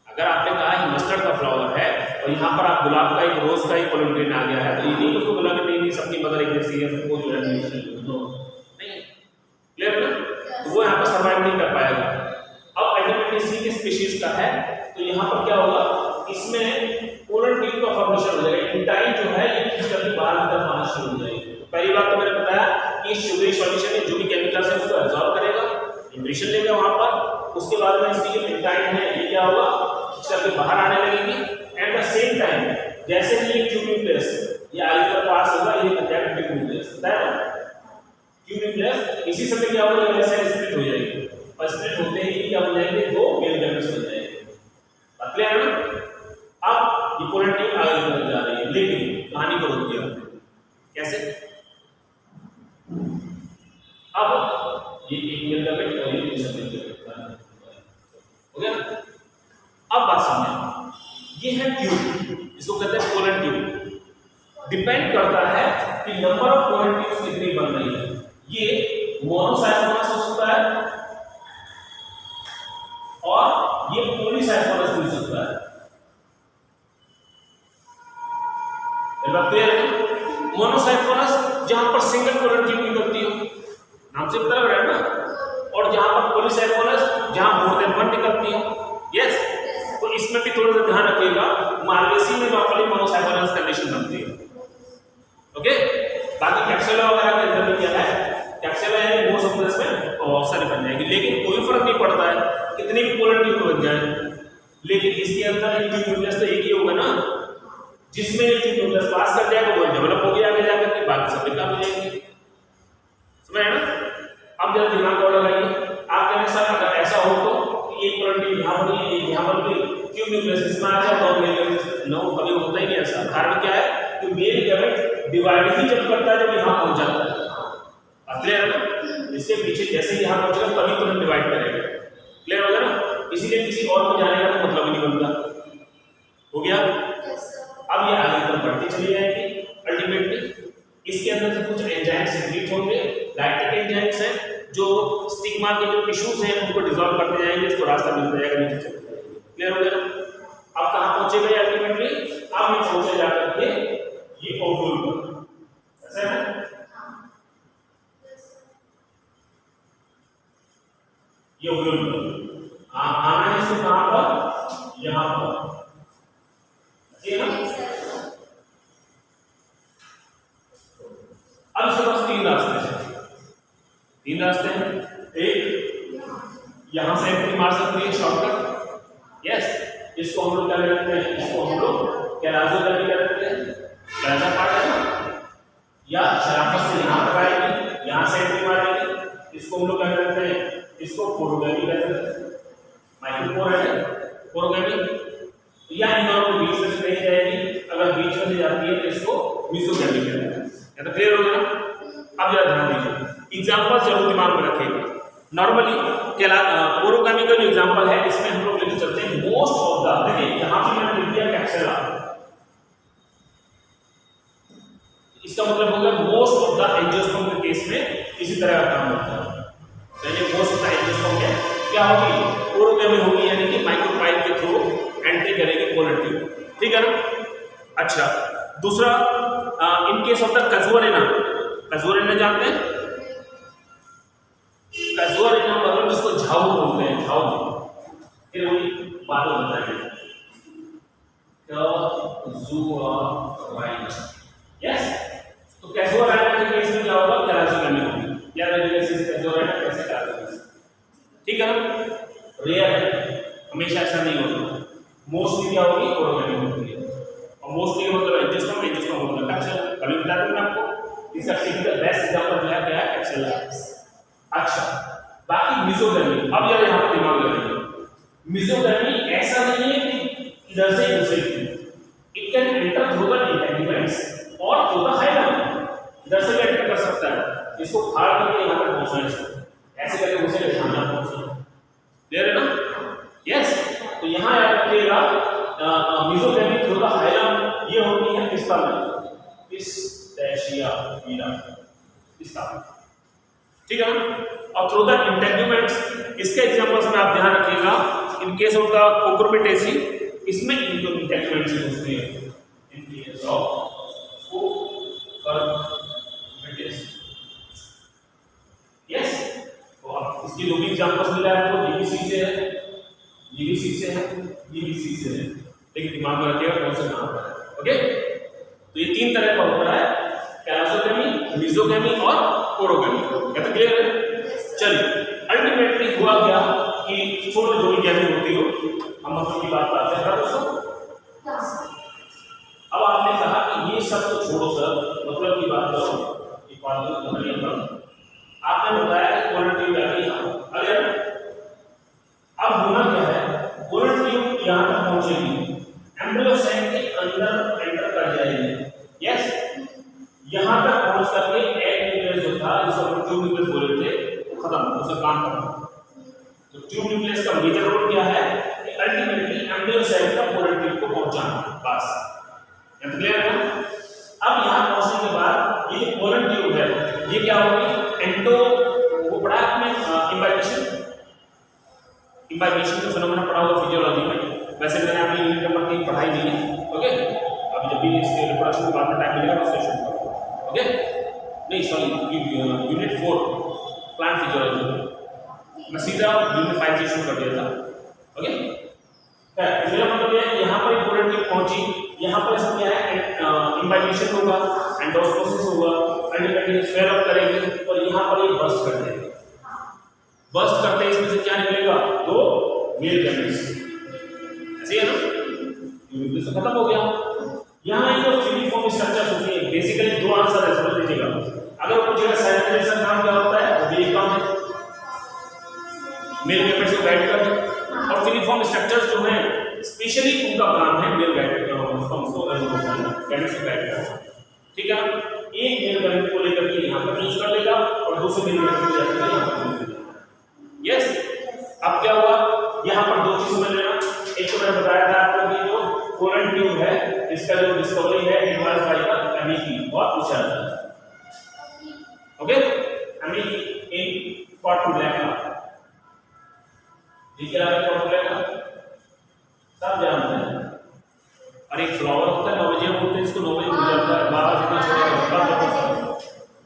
अगर आपने कहा है मस्टर्ड का फ्लावर है और यहाँ पर आप गुलाब का एक रोज का एक पोलन ग्रेन आ गया है, तो ये नहीं उसको बोला कि नहीं सबकी मदर एक जैसी है, सबको जो है नहीं, क्लियर है ना? तो वो यहाँ पर सर्वाइव नहीं कर पाएगा। अब अल्टीमेटली सी की स्पीशीज का है तो यहाँ पर क्या होगा? इसमें पोलन ट्यूब का फॉर्मेशन हो जाएगा, इंटाइन जो है ये खींच करके बाहर की तरफ आना शुरू हो जाएगी। पहली बात तो मैंने बताया कि शुगरी सॉल्यूशन में जो भी केमिकल्स है उसको एब्जॉर्ब करेगा, न्यूट्रिशन लेगा वहां पर, उसके बाद में इसकी जो इंटाइन है ये क्या होगा? खींच करके बाहर आने लगेगी। एट द सेम टाइम जैसे ही ये ट्यूब न्यूक्लियस ये आगे का पास होगा, ये कैटेटिक न्यूक्लियस होता है ना, ट्यूब न्यूक्लियस, इसी समय क्या होगा? ये सेल स्प्लिट हो जाएगी, और स्प्लिट होते ही क्या हो जाएंगे? दो मेल गैमेट्स बन जाएंगे। क्लियर है ना? अब ये पोलन ट्यूब आगे बढ़ जा रही है, लेकिन कहानी को रोक दिया कैसे? अब ये एक मेल गैमेट और ये दूसरा मेल गैमेट हो गया ना? अब बात समझिए, ये है ट्यूब, इसको कहते हैं पोलन ट्यूब। डिपेंड करता है कि नंबर ऑफ पोलन ट्यूब्स कितनी बन रही है। ये मोनोसाइक्लोनस हो सकता है और ये पॉलीसाइक्लोनस हो सकता है। क्लियर है? जहां पर सिंगल कोलन ट्यूब निकलती हो, नाम से पता लग रहा है ना, और जहां पर पॉलीसाइफोनस जहां मोर देन वन निकलती हो। यस, तो इसमें भी थोड़ा सा ध्यान रखिएगा, मार्वेसी में नॉर्मली मोनोसाइफोनस कंडीशन बनती है। ओके, बाकी कैप्सुला वगैरह के अंदर भी क्या है, कैप्सुला है मोस्ट ऑफ दिस में बहुत सारी बन जाएगी, लेकिन कोई फर्क नहीं पड़ता है कितनी भी कोलन ट्यूब बन जाए, लेकिन इसके अंदर एक न्यूक्लियस तो एक ही होगा ना, जिसमें एक न्यूक्लियस पास कर जाएगा वो डेवलप हो गया आगे जाकर के, बाकी सब बेकार हो जाएंगे। समझ आया ना? अब जरा दिमाग और लगाइए, आप कहने सर अगर ऐसा हो तो एक कोलन ट्यूब यहाँ पर एक यहाँ पर भी क्यों न्यूक्लियस इसमें आ जाए और मेल नो, कभी होता ही नहीं ऐसा। कारण क्या है कि मेल गैमेट डिवाइड ही जब करता है जब यहाँ पहुंच जाता है, क्लियर है ना? इसके पीछे जैसे ही यहाँ पहुंचेगा तभी तुरंत डिवाइड करेगा, क्लियर हो गया ना? इसीलिए किसी और को जाने का तो मतलब ही नहीं बनता। हो गया? अब ये आगे तक बढ़ती चली जाएगी। अल्टीमेटली इसके अंदर से कुछ एंजाइम सिक्रीट होंगे, लैक्टिक एंजाइम्स हैं जो स्टिग्मा के जो टिश्यूज हैं उनको डिसॉल्व करते जाएंगे, इसको रास्ता मिलता जाएगा नीचे चलते जाएंगे। क्लियर हो गया? अब कहां पहुंचेगा ये अल्टीमेटली? अब ये पहुंचे जाकर के ये ओव्यूल पर, ऐसा है? ये ओव्यूल पर आना है, इसको कहां पर? यहां पर, ठीक है ना? अब इसके पास तीन रास्ते हैं, तीन रास्ते हैं। एक यहां से एंट्री मार सकती है शॉर्टकट, यस, इसको हम लोग क्या करते हैं, इसको हम लोग कैराजो करके करते हैं, कैराजा पार्ट है ना, या शराफत से यहां पर आएगी, यहां से एंट्री मारेगी, इसको हम लोग क्या करते हैं, इसको पोरोगैमी कहते हैं, माइक्रोपोर है पोरोगैमी, या इन दोनों के बीच में से कहीं जाएगी, अगर बीच में से जाती है तो इसको मीसोगैमी कहते हैं। तो क्लियर हो गया? अब जरा ध्यान दीजिए, एग्जांपल जरूर दिमाग में रखिएगा। नॉर्मली पोरोगैमी का जो एग्जांपल है इसमें हम लोग लेके चलते हैं मोस्ट ऑफ द, देखिए यहां पे मैंने लिख दिया कैप्सुला, इसका मतलब होगा मोस्ट ऑफ द एंजियोस्पर्म के केस में इसी तरह का काम होता है। यानी मोस्ट ऑफ द एंजियोस्पर्म में क्या होगी, पोरोगैमी होगी, यानी कि माइक्रोपाइल के थ्रू एंट्री करेगी कोलन ट्यूब, ठीक है ना? अच्छा, दूसरा इन केस ऑफ द कैजुअरिना, कैजुअरिना जानते हैं? कैजुअरिना मतलब जिसको झाऊ बोलते हैं, झाऊ, फिर वही बातों बताएंगे कैजुअरिना, यस। तो कैजुअरिना के केस में क्या होगा, कैराजोगैमी होगी, या कैजुअरिना कैसे कैराजोगैमी, ठीक है ना? रेयर है, हमेशा ऐसा नहीं होता, मोस्टली क्या होगी, पोरोगैमी होती है, और मोस्टली मतलब एंजियोस्पर्म, एंजियोस्पर्म होता है कैप्सुला, कभी बता दूं आपको, इसका सिंपल बेस्ट एग्जांपल जो है क्या है, कैप्सुला। अच्छा, बाकी मीसोगैमी, अब यार यहां पर दिमाग लगाइए, मीसोगैमी ऐसा नहीं है कि इधर से दूसरे की, it can enter through the integuments और थ्रू द हाइलम, इधर से भी एंटर कर सकता है, इसको फाड़ करके यहां तक पहुंचना है, ऐसे करके उसे यहां तक पहुंचना, क्लियर है ना? यस, तो यहां याद रखिएगा मीसोगैमी थ्रू द हाइलम ये होती है किस पर में, पिस्टैचिया वीरा, इसका, ठीक है ना? और थ्रू द इंटेग्यूमेंट्स, इसके एग्जांपल्स में आप ध्यान रखिएगा, इन केस ऑफ द कोकुरबिटेसी इसमें इंटेग्यूमेंट्स होते हैं, इन केस ऑफ कोकुरबिटेसी, यस। तो अब इसके दो भी एग्जांपल्स मिला है आपको, जीबीसी से है, जीबीसी से है, जीबीसी से है, लेकिन दिमाग में रखिएगा कौन सा नाम है, ओके? तो ये तीन तरह का होता है, कैराजोगैमी, मीसोगैमी और पोरोगैमी, क्या तो क्लियर है? चलिए, अल्टीमेटली हुआ क्या कि छोटे जो भी गैमी होती हो, हम मतलब की बात करते हैं दोस्तों। अब आपने कहा कि ये सब तो छोड़ो सर, मतलब की बात करो, एक बात आपने बताया कि कोलन ट्यूब अगर अब होना क्या है, कोलन ट्यूब यहां तक पहुंचेगी, एम्ब्रियो साइट के अंदर एंटर कर जाएगी, यस। यहां तक पहुंच करके एग न्यूक्लियस जो था, जिसको हम ट्यूब न्यूक्लियस बोल रहे थे, वो खत्म, उसका काम खत्म। तो ट्यूब न्यूक्लियस का मेजर रोल क्या है कि अल्टीमेटली एम्ब्रियो साइट का कोलन ट्यूब को पहुंचाना, बस, ये क्लियर है ना? अब यहां पहुंचने के बाद ये जो कोलन ट्यूब है ये क्या होगी, एंडो, वो पढ़ा आपने इम्बाइबेशन, इम्बाइबेशन का फिनोमेना पढ़ा होगा फिजियोलॉजी में, वैसे मैंने अभी यूनिट नंबर 3 पढ़ाई नहीं है, ओके? अब जब भी इसके रिप्रोडक्शन के बाद में टाइम मिलेगा उससे शुरू करूंगा, ओके? नहीं सॉरी यूनिट 4 प्लांट फिजियोलॉजी, मैं सीधा यूनिट 5 से शुरू कर दिया था। ओके मेरा मतलब है यहाँ पर इंपोर्टेंट टिप पहुंची, यहाँ पर इसमें क्या है इंबाइलेशन होगा, एंडोस्मोसिस होगा, अल्टीमेटली स्वेल अप करेंगे और यहाँ पर ये बर्स्ट कर देंगे। बर्स्ट करते हैं इसमें से क्या निकलेगा, दो मेल गैमेट्स, ऐसे है ना, ये तो खत्म हो गया। यहाँ ये जो फ्यूनिफॉर्म स्ट्रक्चर्स होती है बेसिकली दो आंसर है, समझ लीजिएगा। अगर पूछेगा साइटोप्लाज्म काम क्या होता है, वो भी काम है मेल गैमेट्स को गाइड करना, और फ्यूनिफॉर्म स्ट्रक्चर्स जो हैं स्पेशली उनका काम है मेल गाइड गैमेट्स को गाइड करना। ठीक है, एक मेल गैमेट को लेकर के यहाँ पर यूज कर लेगा और दूसरे मेल गैमेट को लेकर यहाँ पर यूज करेगा। यस, अब क्या हुआ, यहाँ पर दो चीज समझ लेना। एक तो मैंने बताया था आपको कि जो कोलन ट्यूब है इसका जो डिस्कवरी है इनवाइज बाय द अमीकी, बहुत पूछा था। ओके, अमीकी इन पॉट ब्लैक लिखा है, पॉट ब्लैक सब जानते हैं। और एक फ्लावर होता है, नॉवेजिया बोलते हैं इसको, नॉवेजिया बोला जाता है, 12 से 14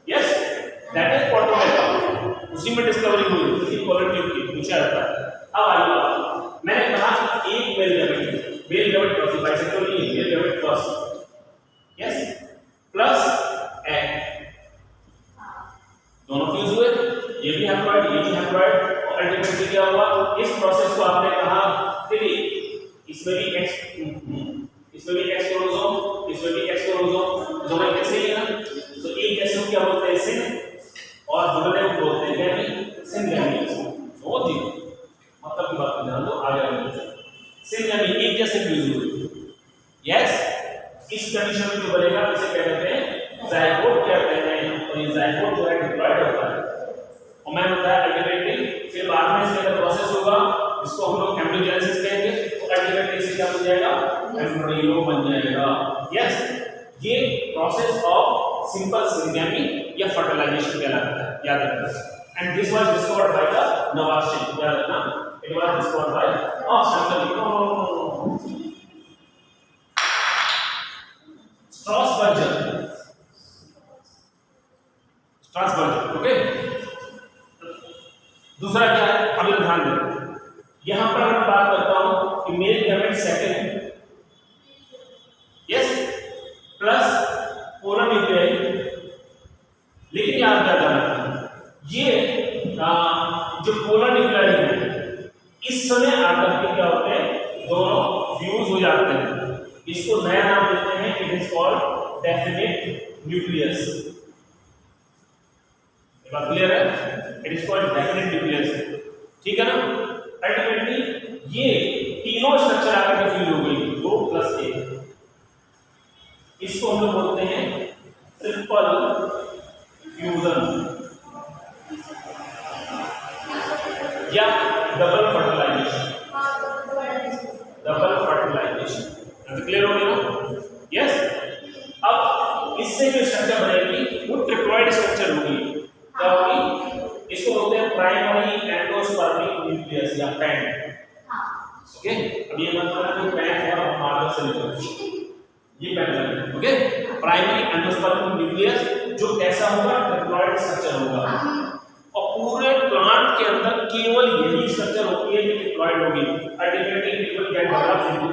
yes that is pot black, उसी में डिस्कवरी हुई उसी कोलन ट्यूब की, पूछा जाता है। अब आइए, मैंने कहा कि एक मेल गैमेट प्लस बाइसेक्टर नहीं है, male gamete plus yes plus egg दोनों फ्यूज हुए, ये भी हैप्लॉइड ये भी हैप्लॉइड, और अल्टीमेटली क्या हुआ, इस प्रोसेस को आपने कहा फिर इसमें भी एक्स क्रोमोसोम इसमें भी एक्स क्रोमोसोम, दोनों कैसे ही है ना, तो एक कैसे हो क्या बोलते हैं सिन, और जुड़ने को बोलते हैं गैमी, सिन गैमी। बहुत ही मतलब की बात ध्यान दो, आगे आगे सिन गैमी एक जैसे फ्यूज हुए। यस, इस कंडीशन में जो बनेगा इसे क्या कहते हैं, जायगोट कहते हैं, और ये जायगोट जो है डिप्लॉयड होता है। और मैंने बताया अल्टीमेटली फिर बाद में इसका प्रोसेस होगा, इसको हम लोग एम्ब्रियोजेनेसिस कहेंगे, तो अल्टीमेटली इसे क्या बन जाएगा, एम्ब्रियो बन जाएगा। यस, ये प्रोसेस ऑफ सिंपल सिंगैमी या फर्टिलाइजेशन कहलाता है, याद रखना। And this was discovered by the Nawaschin, याद रखना, it was discovered by Strasburger. Okay, दूसरा क्या है, अभी ध्यान दें, यहां पर मैं बात करता हूं कि male gamete second yes plus colon nucleus, लेकिन याद क्या करना, ये जो कोलन न्यूक्लियस है इस समय आकर के क्या होते हैं, दोनों फ्यूज हो जाते हैं। इसको नया नाम देते हैं, it is called definite nucleus. बात क्लियर है, it is called definite nucleus. ठीक है ना, अल्टीमेटली ये तीनों स्ट्रक्चर आकर के फ्यूज हो गई, 2 + 1, इसको हम लोग बोलते हैं ट्रिपल फ्यूजन या double fertilization. Double fertilization clear हो गया ना? यस, अब इससे जो स्ट्रक्चर बनेगी वो ट्रिप्लॉइड स्ट्रक्चर होगी। क्या होगी, इसको बोलते हैं प्राइमरी एंडोस्पर्मिक न्यूक्लियस या पैन। ओके, अब ये मतलब है कि पैन और मार्कर से निकलती है, ये पैन है। ओके, प्राइमरी एंडोस्पर्मिक न्यूक्लियस जो कैसा होगा, ट्रिप्लॉइड स्ट्रक्चर होगा, और पूरे प्लांट के अंदर केवल यही स्ट्रक्चर होती है जो डिप्लॉयड होगी। Ultimately it will get developed into the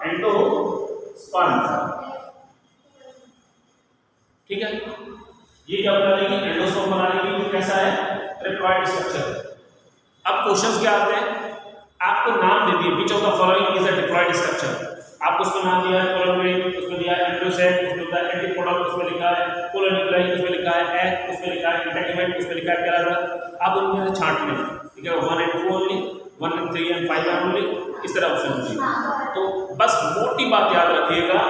endosperm. ठीक है, ये क्या बना देगी, एंडोस्पर्म बना देगी, जो कैसा है, ट्रिप्लॉयड स्ट्रक्चर। अब क्वेश्चंस क्या आते हैं, आपको नाम दे दिए, which of the following is a diploid structure. आपको उसका नाम दिया है कोलोन, उसमें दिया है एंडोसेट, उसमें दिया है एंटीपोडल, उसमें लिखा है कोलोन न्यूक्लियस, उसमें लिखा है एग, उसमें लिखा है इंटेगमेंट, उसमें लिखा है पैराग्राफ। आप उनमें से छांट लें, ठीक है, 1 and 2 only, 1 and 3 and 5 only, इस तरह ऑप्शन होगी। तो बस मोटी बात याद रखिएगा,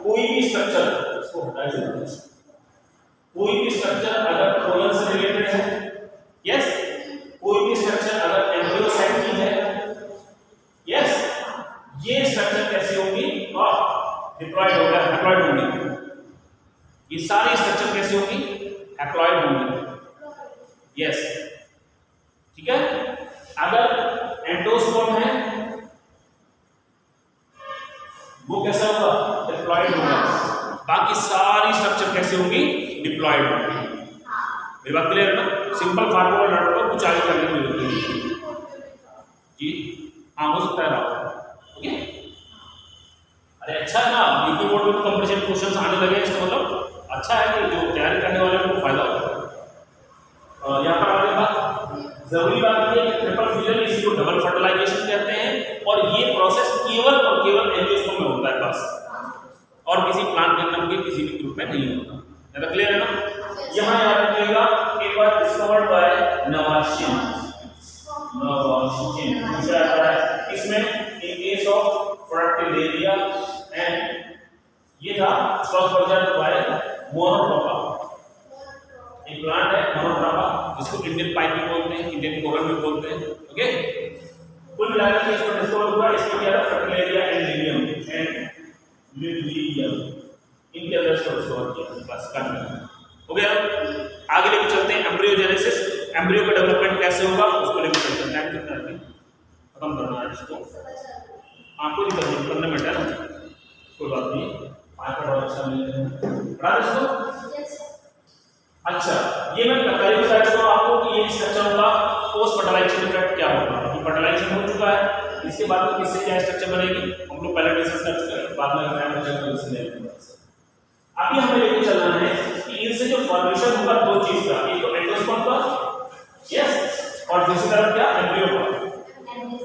कोई भी स्ट्रक्चर, इसको हटा दीजिए, कोई भी स्ट्रक्चर अगर कोलन से रिलेटेड है, यस, कोई भी स्ट्रक्चर अगर एम्ब्रियोसाइट की है, यस, ये स्ट्रक्चर कैसे होंगी, डिप्लॉयड होगा, हैप्लॉयड होंगी। ये सारी स्ट्रक्चर कैसे होंगी, हैप्लॉयड होंगी। यस, ठीक है, अगर एंडोस्पर्म है वो कैसा होगा, डिप्लॉयड होगा। बाकी सारी स्ट्रक्चर कैसे होंगी, डिप्लॉयड होंगी। मेरी बात क्लियर है ना? सिंपल फार्मूला डाल दो, कुछ आगे करने की जरूरत नहीं जी। हाँ हो सकता है राहुल। ओके, अरे अच्छा है ना, यूपी बोर्ड में कंपटीशन क्वेश्चंस आने लगे, इसका मतलब अच्छा है कि जो तैयारी करने वाले को फायदा होता है। यहाँ पर आगे बात, जरूरी बात ये है कि ट्रिपल फ्यूजन इसी को डबल फर्टिलाइजेशन कहते हैं, और ये प्रोसेस केवल और केवल एंजियोस्पर्म में होता है बस, और किसी प्लांट किंगडम के किसी भी ग्रुप में नहीं होता। ज्यादा क्लियर है ना? यहाँ याद रखिएगा, एक बार डिस्कवर्ड बाय नवाशिन, दूसरा आता है इसमें इन case of productive area, and ये था स्टॉकवर्जर बाय मोनोट्रोपा, एक प्लांट है मोनोट्रोपा जिसको इंडियन पाइप भी बोलते हैं, इंडियन कोरल भी बोलते हैं। ओके, कुल मिलाकर इसको डिस्कवर हुआ, इसके क्या प्रोडक्टिव एरिया एंड लिलियम इनके अंदर इसको डिस्कवर किया, बस करना हो गया। आगे लेके चलते हैं एम्ब्रियोजेनेसिस, एम्ब्रियो का डेवलपमेंट कैसे होगा उसको लेके चलते हैं। टाइम कितना है, खत्म करना है इसको, आपको नहीं करने में टाइम, कोई बात नहीं, 5 मिनट और अच्छा मिलते हैं, बता इसको। अच्छा, ये मैं पहले बता चुका हूं आपको कि ये स्ट्रक्चर होगा, पोस्ट फर्टिलाइजेशन इफेक्ट क्या होगा, ये फर्टिलाइजेशन हो चुका है, इसके बाद में किससे क्या स्ट्रक्चर बनेगी हम लोग पहले डिस्कस कर चुके हैं, बाद में टाइम बचेगा तो इससे अभी हमें लेके चलना है कि इनसे जो फॉर्मेशन होगा दो चीज का, एक तो एंडोस्पर्म का, यस, और दूसरी तरफ क्या एम्ब्रियो का।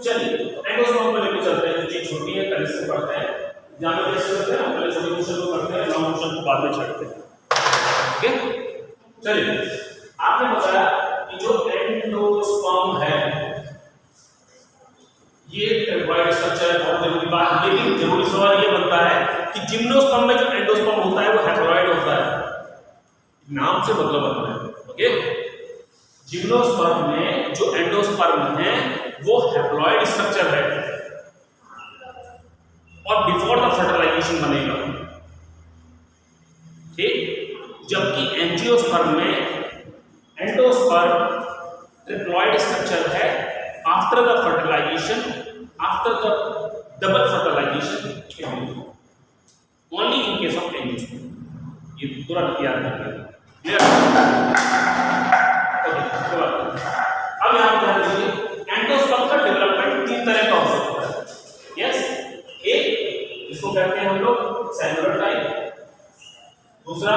चलिए एंडोस्पर्म को लेके चलते हैं, जो चीज छोटी है पहले से पढ़ते हैं, जहां पे कैसे करते हैं पहले छोटे क्वेश्चन को करते हैं, लॉन्ग क्वेश्चन को बाद में छाड़ते हैं। ओके, चलिए आपने बताया कि जो एंडोस्पर्म है ये ट्रिपॉइड स्ट्रक्चर है, बहुत जरूरी बात, लेकिन जरूरी सवाल ये बनता है कि जिम्नोस्पर्म में जो एंडोस्पर्म होता है वो हैप्लॉइड होता है, नाम से मतलब बनता है। ओके, जिम्नोस्पर्म में जो एंडोस्पर्म है वो हैप्लॉइड स्ट्रक्चर है और बिफोर द फर्टिलाइजेशन बनेगा, ठीक, जबकि एंजियोस्पर्म में एंडोस्पर्म ट्रिप्लॉइड स्ट्रक्चर है after the fertilization, after the double fertilization, only in case of angiosperm. ये तुरंत याद रखिएगा, क्लियर? अब यहां ध्यान दीजिए, एंडोस्पर्म का डेवलपमेंट 3 तरह का हो सकता है, यस, एक इसको कहते हैं हम लोग सेलुलर टाइप, दूसरा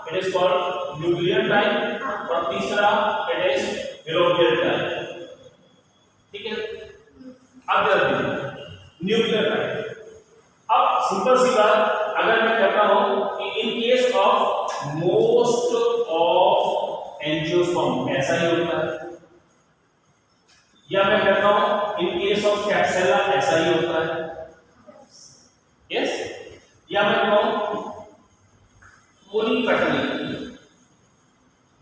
it is called nuclear type, और तीसरा इट इज बिलोवियर टाइप। ठीक है, अब देखिए न्यूक्लियर टाइप। अब सिंपल सी बात, अगर मैं कहता हूं कि इन case of most of angiosperm ऐसा ही होता है, या मैं कहता हूं इन केस ऑफ कैप्सुला ऐसा ही होता है, यस, या मैं कहूं पोलीपेटली,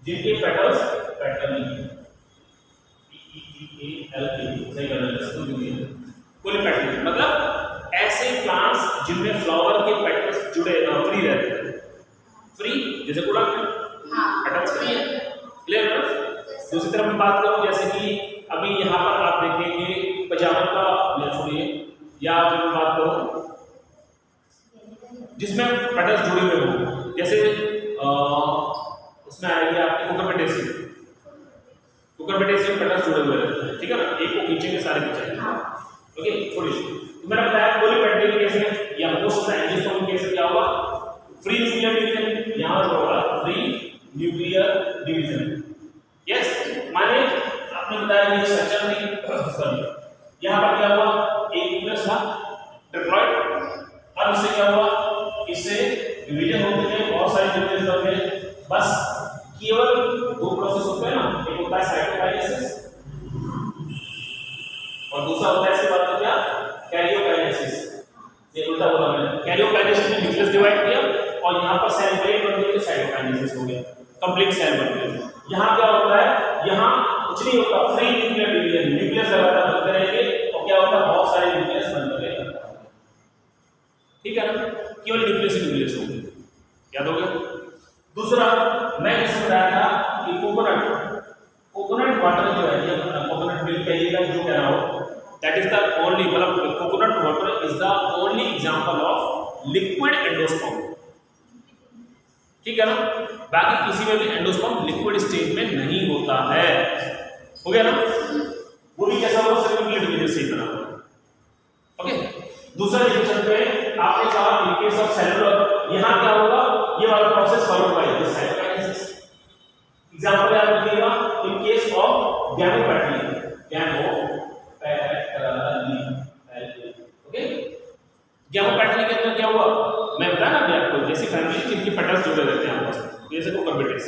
जिनके पेटल्स पेटली, सही पोलीपेटली मतलब ऐसे प्लांट्स जिनमें फ्लावर के पेटल्स जुड़े फ्री रहते हैं, फ्री जैसे गुलाब के पेटल्स फ्री है, क्लियर है? दूसरी तरफ मैं बात करूं जैसे कि अभी यहाँ पर आप देखेंगे पजामा का, या छोड़िए, या फिर मैं बात करूं जिसमें पेटल्स जुड़े हुए हों, जैसे उसमें आएगी आपकी कुकुरबिटेसी, कुकुरबिटेसी में पेटल्स जुड़े हुए रहते हैं, ठीक है ना, एक को खींचेंगे सारे खींचेंगे। ओके, छोड़िए, तो मैंने बताया पोलीपेटली केस में या मोस्ट एंजियोस्पर्म केस में क्या होगा, फ्री न्यूक्लियर डिवीजन, यहां पर होगा फ्री न्यूक्लियर डिवीजन, यस, माने आपने बताया ये स्ट्रक्चर नहीं, सॉरी, यहां पर क्या हुआ, एक न्यूक्लियस था ट्रिप्लॉइड, अब इससे क्या हुआ, इससे डिवीजन होते हैं, बहुत सारे न्यूक्लियस बन गए, बस केवल 2 प्रोसेस होते हैं ना, एक होता है साइटोकाइनेसिस और दूसरा होता है इसके बाद में क्या, कैरियोकाइनेसिस। ये उल्टा बोला मैंने, कैरियोकाइनेसिस में न्यूक्लियस डिवाइड किया और यहां पर सेल प्लेट बन गई तो साइटोकाइनेसिस हो गया, कंप्लीट सेल बन गया। यहां क्या होता है, यहां कुछ नहीं होता, फ्री न्यूक्लियर डिवीजन, न्यूक्लियस लगातार बनते रहेंगे और क्या होता है, बहुत सारे न्यूक्लियस बनते रहेंगे, ठीक है ना, केवल न्यूक्लियस होंगे, याद हो गया। दूसरा मैं जैसे बताया था कि कोकोनट वाटर जो है, या कोकोनट मिल्क कहिएगा जो कह रहा हो, दैट इज द ओनली, मतलब coconut water is the only example of liquid endosperm, ठीक है ना। बाकी किसी में भी एंडोस्पर्म लिक्विड स्टेज में नहीं होता है। हो गया ना? वो भी कैसा होगा? सर्कुलेट मीडियम से बना होगा। ओके, दूसरा रिएक्शन पे आपने कहा इन केस ऑफ सेलुलर, यहां क्या होगा? ये वाला process follow by this cytokinesis. Example याद रखिएगा, इन केस ऑफ गैमोपैटली, ओके, गैमोपैटली के अंदर क्या हुआ? मैं बताया ना अभी आपको, जैसी फैमिली जिनके पेटल्स जुड़े रहते हैं आपस में, जैसे कोकरबिटेस।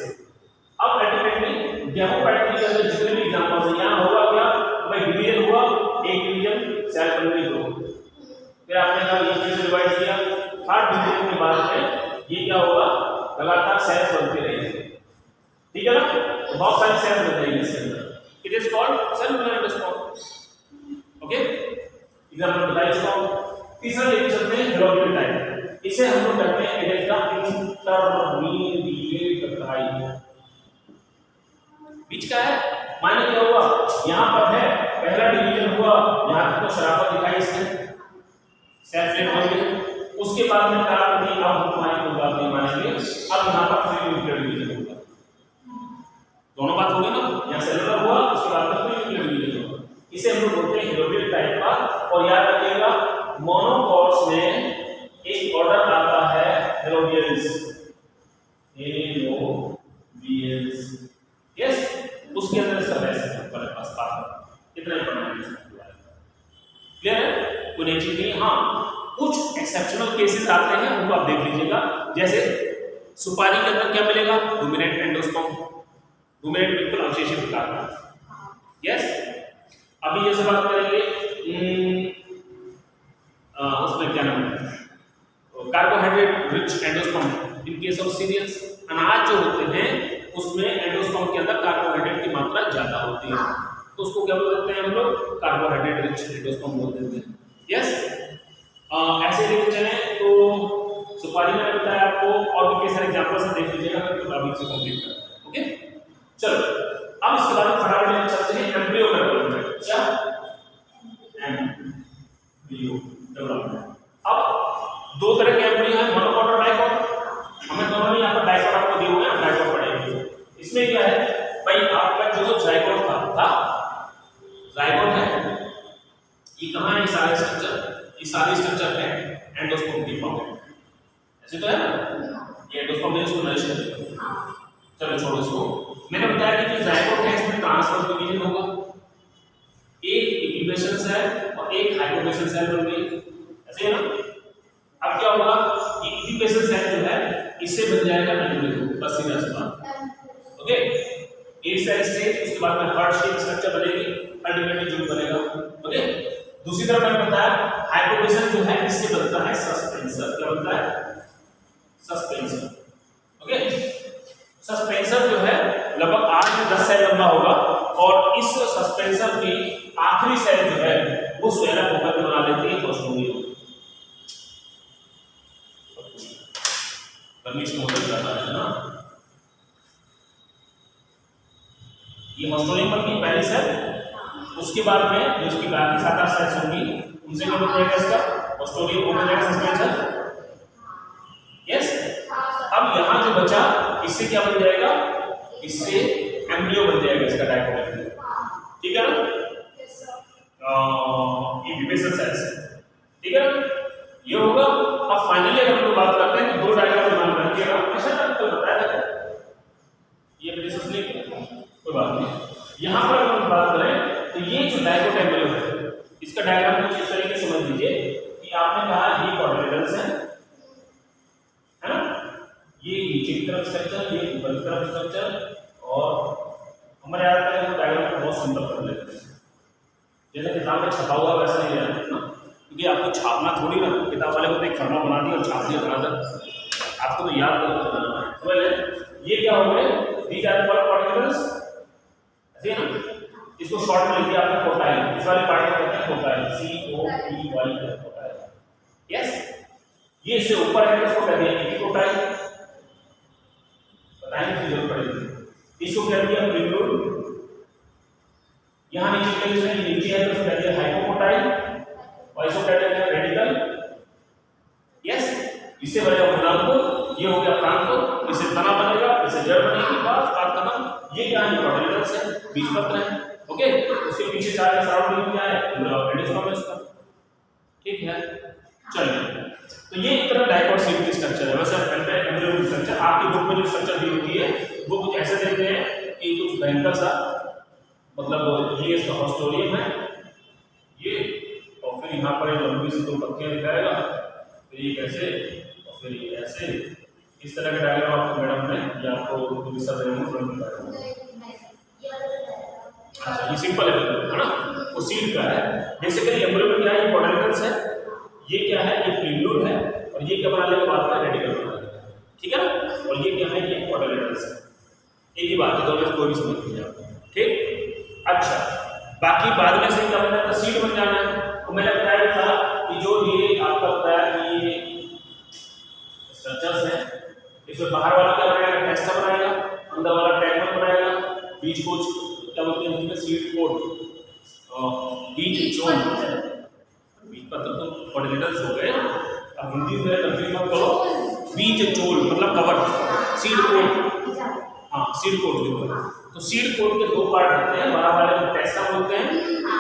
अब अल्टीमेटली गैमोपैटली के अंदर जितने भी एग्जांपल्स हैं, यहां होगा क्या? भाई डिवीजन हुआ, एक डिवीजन सेल कम्युनिटी हो, फिर आपने कहा ये कैसे डिवाइड किया, थर्ड डिवीजन के बाद में ये क्या होगा? लगातार सेल्स बनते रहेंगे, ठीक है ना? तो बहुत सारी सेल्स बन जाएंगी इसके अंदर, it is called cellular endosperm. Okay, example बताइए इसको। तीसरा लेके चलते हैं हेलोबियल टाइप, इसे हम लोग कहते हैं it is the intermediate type. बीच का है, माने क्या हुआ? यहां पर है, पहला डिवीजन हुआ, यहां तक तो शराफत दिखाई इसने, सेल्फ प्लेट बन गई, उसके बाद में कहा कि अब हम मानेंगे कोई बात नहीं मानेंगे, अब यहां पर फ्री न्यूक्लियर डिवीजन होगा। दोनों बात हो गई ना, यहां सेलुलर हुआ, उसके बाद में फ्री न्यूक्लियर डिवीजन होगा। इसे हम लोग बोलते हैं हेलोबियल टाइप का। और याद रखिएगा, मोनोकॉट्स में एक ऑर्डर आता है हेलोबियल्स, हेलोबियल्स, यस, उसके अंदर इसका बेस है पर पास पास इतना ही पढ़ना है इसके बारे में। क्लियर है? कोई नई चीज नहीं। हाँ, कुछ एक्सेप्शनल केसेस आते हैं, उनको आप देख लीजिएगा। जैसे सुपारी के अंदर क्या मिलेगा? डोमिनेंट एंडोस्पर्म, डोमिनेंट बिल्कुल अवशेषित प्रकार का, यस। अभी जैसे बात करेंगे उसमें क्या नाम है, carbohydrate rich endosperm in case of cereals, अनाज जो होते हैं उसमें एंडोस्पर्म के अंदर कार्बोहाइड्रेट की मात्रा ज्यादा होती है, तो उसको क्या बोलते हैं हम लोग? कार्बोहाइड्रेट रिच एंडोस्पर्म बोल देते हैं, यस। ऐसे लेके चले तो सुपारी में बताया आपको, और भी कई सारे एग्जांपल्स हैं, देख लीजिएगा, तो टॉपिक से कंप्लीट करते हैं। ओके, चलो अब इसके बाद फटाफट लेके चलते हैं एम्ब्रियो डेवलपमेंट। क्या? Embryo development. अब दो तरह के एम्ब्रियो हैं, मोनोकॉट और डाइकॉट। हमें दोनों में यहाँ पर डाइकॉट आपको दिए हुए हैं, डाइकॉट पढ़ेंगे। इसमें क्या है भाई, आपका जो जाइगोट था जाइगोट है, ये कहाँ है? सारे स्ट्रक्चर, ये सारे स्ट्रक्चर है एंडोस्पर्म के फॉर्म में, ऐसे तो है ना? ये एंडोस्पर्म में इसको नरिश करते हैं। चलो छोड़ो इसको। मैंने बताया कि जो जाइगोट है इसमें ट्रांसवर्स डिवीजन होगा, एक इंक्यूबेशन सेल और एक हाइपोबेसल सेल बन गई, ऐसे है ना? अब क्या होगा? ये इंक्यूबेशन सेल जो है इससे बन जाएगा एम्ब्रियो, बस सीधा सा बात। ओके, एक सेल स्टेज, उसके बाद में हार्ट शेप स्ट्रक्चर बनेगी, अल्टीमेटली जो बनेगा। ओके, दूसरी तरफ मैंने बताया हाइपोबेसल जो है इससे बनता है सस्पेंसर। क्या बनता है? सस्पेंसर। ओके, सस्पेंसर जो है लगभग 8 से 10 सेल लंबा होगा, और इस सस्पेंसर की आखिरी सेल जो है वो स्वेल अप होकर बना देती है ऑस्ट्रोमियम। परमिशन हो जाता है ना, ये ऑस्ट्रोमियम बन गई पहली सेल। उसके बाद में जो इसकी बाकी 7-8 सेल्स होंगी उनसे क्या बन जाएगा? इसका ऑस्ट्रोमियम हो जाएगा सस्पेंसर, यस। अब यहाँ जो बचा इससे क्या बन जाएगा? इससे एम्ब्रियो बन जाएगा, इसका डाइकॉट एम्ब्रियो, ठीक है ना? इंक्यूबेशन सेल्स, ठीक है ना? ये होगा। अब फाइनली अगर हम लोग बात करते हैं कि दो डायग्राम मान रखिएगा, ऐसा ना आपको बताया था ये डिस्कस नहीं किया, कोई बात नहीं। यहाँ पर अगर हम बात करें तो ये जो डाइकॉट एम्ब्रियो है, इसका डायग्राम कुछ इस तरीके से समझ लीजिए कि आपने कहा ये क्वाड्रिलेटरल्स है ना? ये नीचे की तरफ स्ट्रक्चर, ये ऊपर की तरफ स्ट्रक्चर, और हमारे याद करें तो डायग्राम को बहुत सिंपल कर लेते हैं, जैसे किताब में छपा हुआ वैसा नहीं रहता ना, क्योंकि आपको छापना थोड़ी ना, किताब वाले को तो एक फर्मा बना दिया और छाप दिया बनाकर, आपको तो याद करना। ये क्या हो गए? दीज आर कॉल्ड पार्टिकल्स, ऐसे है ना? इसको शॉर्ट में लिख दिया आपने कोटाइल, इस वाले पार्ट को कहते हैं कोटाइल, COTY कोटाइल, यस। ये इससे ऊपर है, इसको कहते हैं एपिकोटाइल, बताएंगे की जरूरत पड़ेगी। इसको क्या दिया? प्रीलूड। यहाँ नीचे कहीं से नीचे है तो इसको कहते हैं हाइपोकोटाइल, और इसको कहते हैं रेडिकल, यस। इससे बनेगा प्रांकुर, ये हो गया प्रांकुर, इससे तना बनेगा, ऐसे जड़ बनेगी, बात खत्म। ये क्या है, प्रोटोलेटस है, बीजपत्र है। ओके, उसके पीछे चार सराउंडिंग क्या है, एंडोस्पर्म है उसका। ठीक है, चलिए, तो ये एक तरह डाइकोट सीट की स्ट्रक्चर है। वैसे एम्ब्रियो स्ट्रक्चर आपकी बुक में जो स्ट्रक्चर दी होती है वो कुछ ऐसे देते हैं कि कुछ भयंकर सा, मतलब ये इसका हॉस्टोरियम है ये, और फिर यहाँ पर लंबी सी 2 पत्तियां दिखाएगा, फिर ये कैसे और फिर ये ऐसे, इस तरह का डायग्राम आपको मैडम ने या आपको विसर रहे होंगे। अच्छा, ये सिंपल है ना, वो सीड का है। बेसिकली एम्ब्रियो में क्या है, प्रोटोलेटस है, ये क्या है, ये प्रील्यूड है, और ये क्या बना लेगा बाद में, रेडिकल बना लेगा। ठीक है ना, और ये क्या है, ये प्रोटोलेटस है। एक ही बात है, दोनों में कोई भी समझ नहीं आता। ठीक, अच्छा, बाकी बाद में से क्या बन जाता है, सीड बन जाना है। तो मैंने बताया था कि जो ये आपका बताया कि ये स्ट्रक्चर्स है, इसमें बाहर वाला क्या बनाएगा, टेस्टा बनाएगा, अंदर वाला टैगमन बनाएगा, बीज को क्या बोलते हैं, सीड कोड, बीज जोन, बीज पत्र तो प्रोटोलेटस हो गए। अब हिंदी में कंफ्यूज मत करो, बीज चोल मतलब कवर, सीड कोड, हाँ सीड कोड जो है। तो सीड कोड के 2 पार्ट होते हैं, बाहर वाले को टेस्टा बोलते हैं,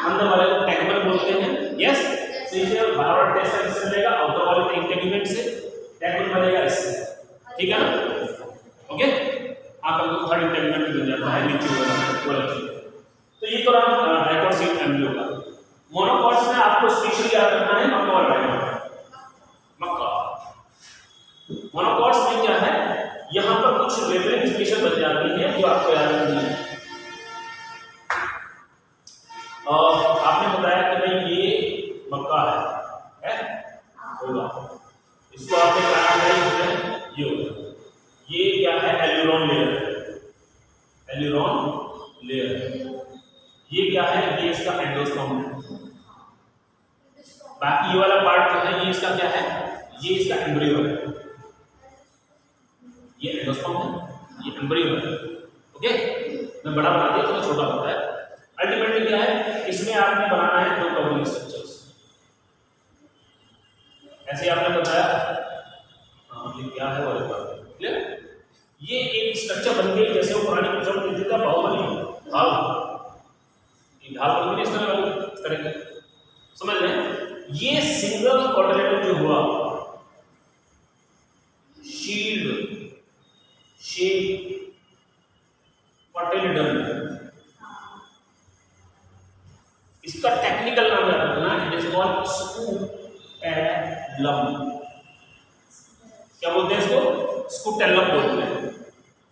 अंदर वाले को टैगमन बोलते हैं। यस, तो इसे बाहर वाला टेस्टा किससे मिलेगा, आउटर वाले इंटेगुमेंट से, टैगमन बनेगा इससे। ठीक है ना, ओके, आपको थर्ड इंटेगुमेंट मिल जाता है नीचे वाला चीज। तो ये तो रहा डाइकोट सीड एम्ब्रियो का। मोनोकॉट्स में आपको स्पेशली याद रखना है मक्का और डाइकोट। मक्का मोनोकॉट्स में क्या है, यहां पर कुछ लेबलिंग स्पेशल बन जाती है जो आपको याद रखनी है। और आपने बताया कि भाई ये मक्का है होगा, इसको आपने कहा है ये होगा, ये क्या है, एल्यूरोन लेयर, एल्यूरोन लेयर, ये क्या है, ये इसका एंडोस्पर्म है। बाकी ये वाला पार्ट जो है ये इसका क्या है, ये इसका एम्ब्रियो है, ये एंडोस्पर्म है, ये एम्ब्रियो है। ओके, मैं बड़ा बना दिया, थोड़ा छोटा होता है। अल्टीमेटली क्या है, इसमें आपने बनाना है 2 कवरिंग स्ट्रक्चर्स, ऐसे आपने बताया। ये क्या है वाले बात क्लियर, ये एक स्ट्रक्चर बन गई, जैसे वो पुरानी पिक्चर में दिखता है बाहुबली ढाल, ढाल बन गई इस तरह की, समझ लें। ये सिंगल क्वाड्रिलेटरल जो हुआ, शील्ड शेप क्वाड्रिलेटरल, इसका टेक्निकल नाम याद रखना, इट इज कॉल्ड स्कूटेलम। क्या बोलते हैं इसको, स्कूटेलम बोलते हैं,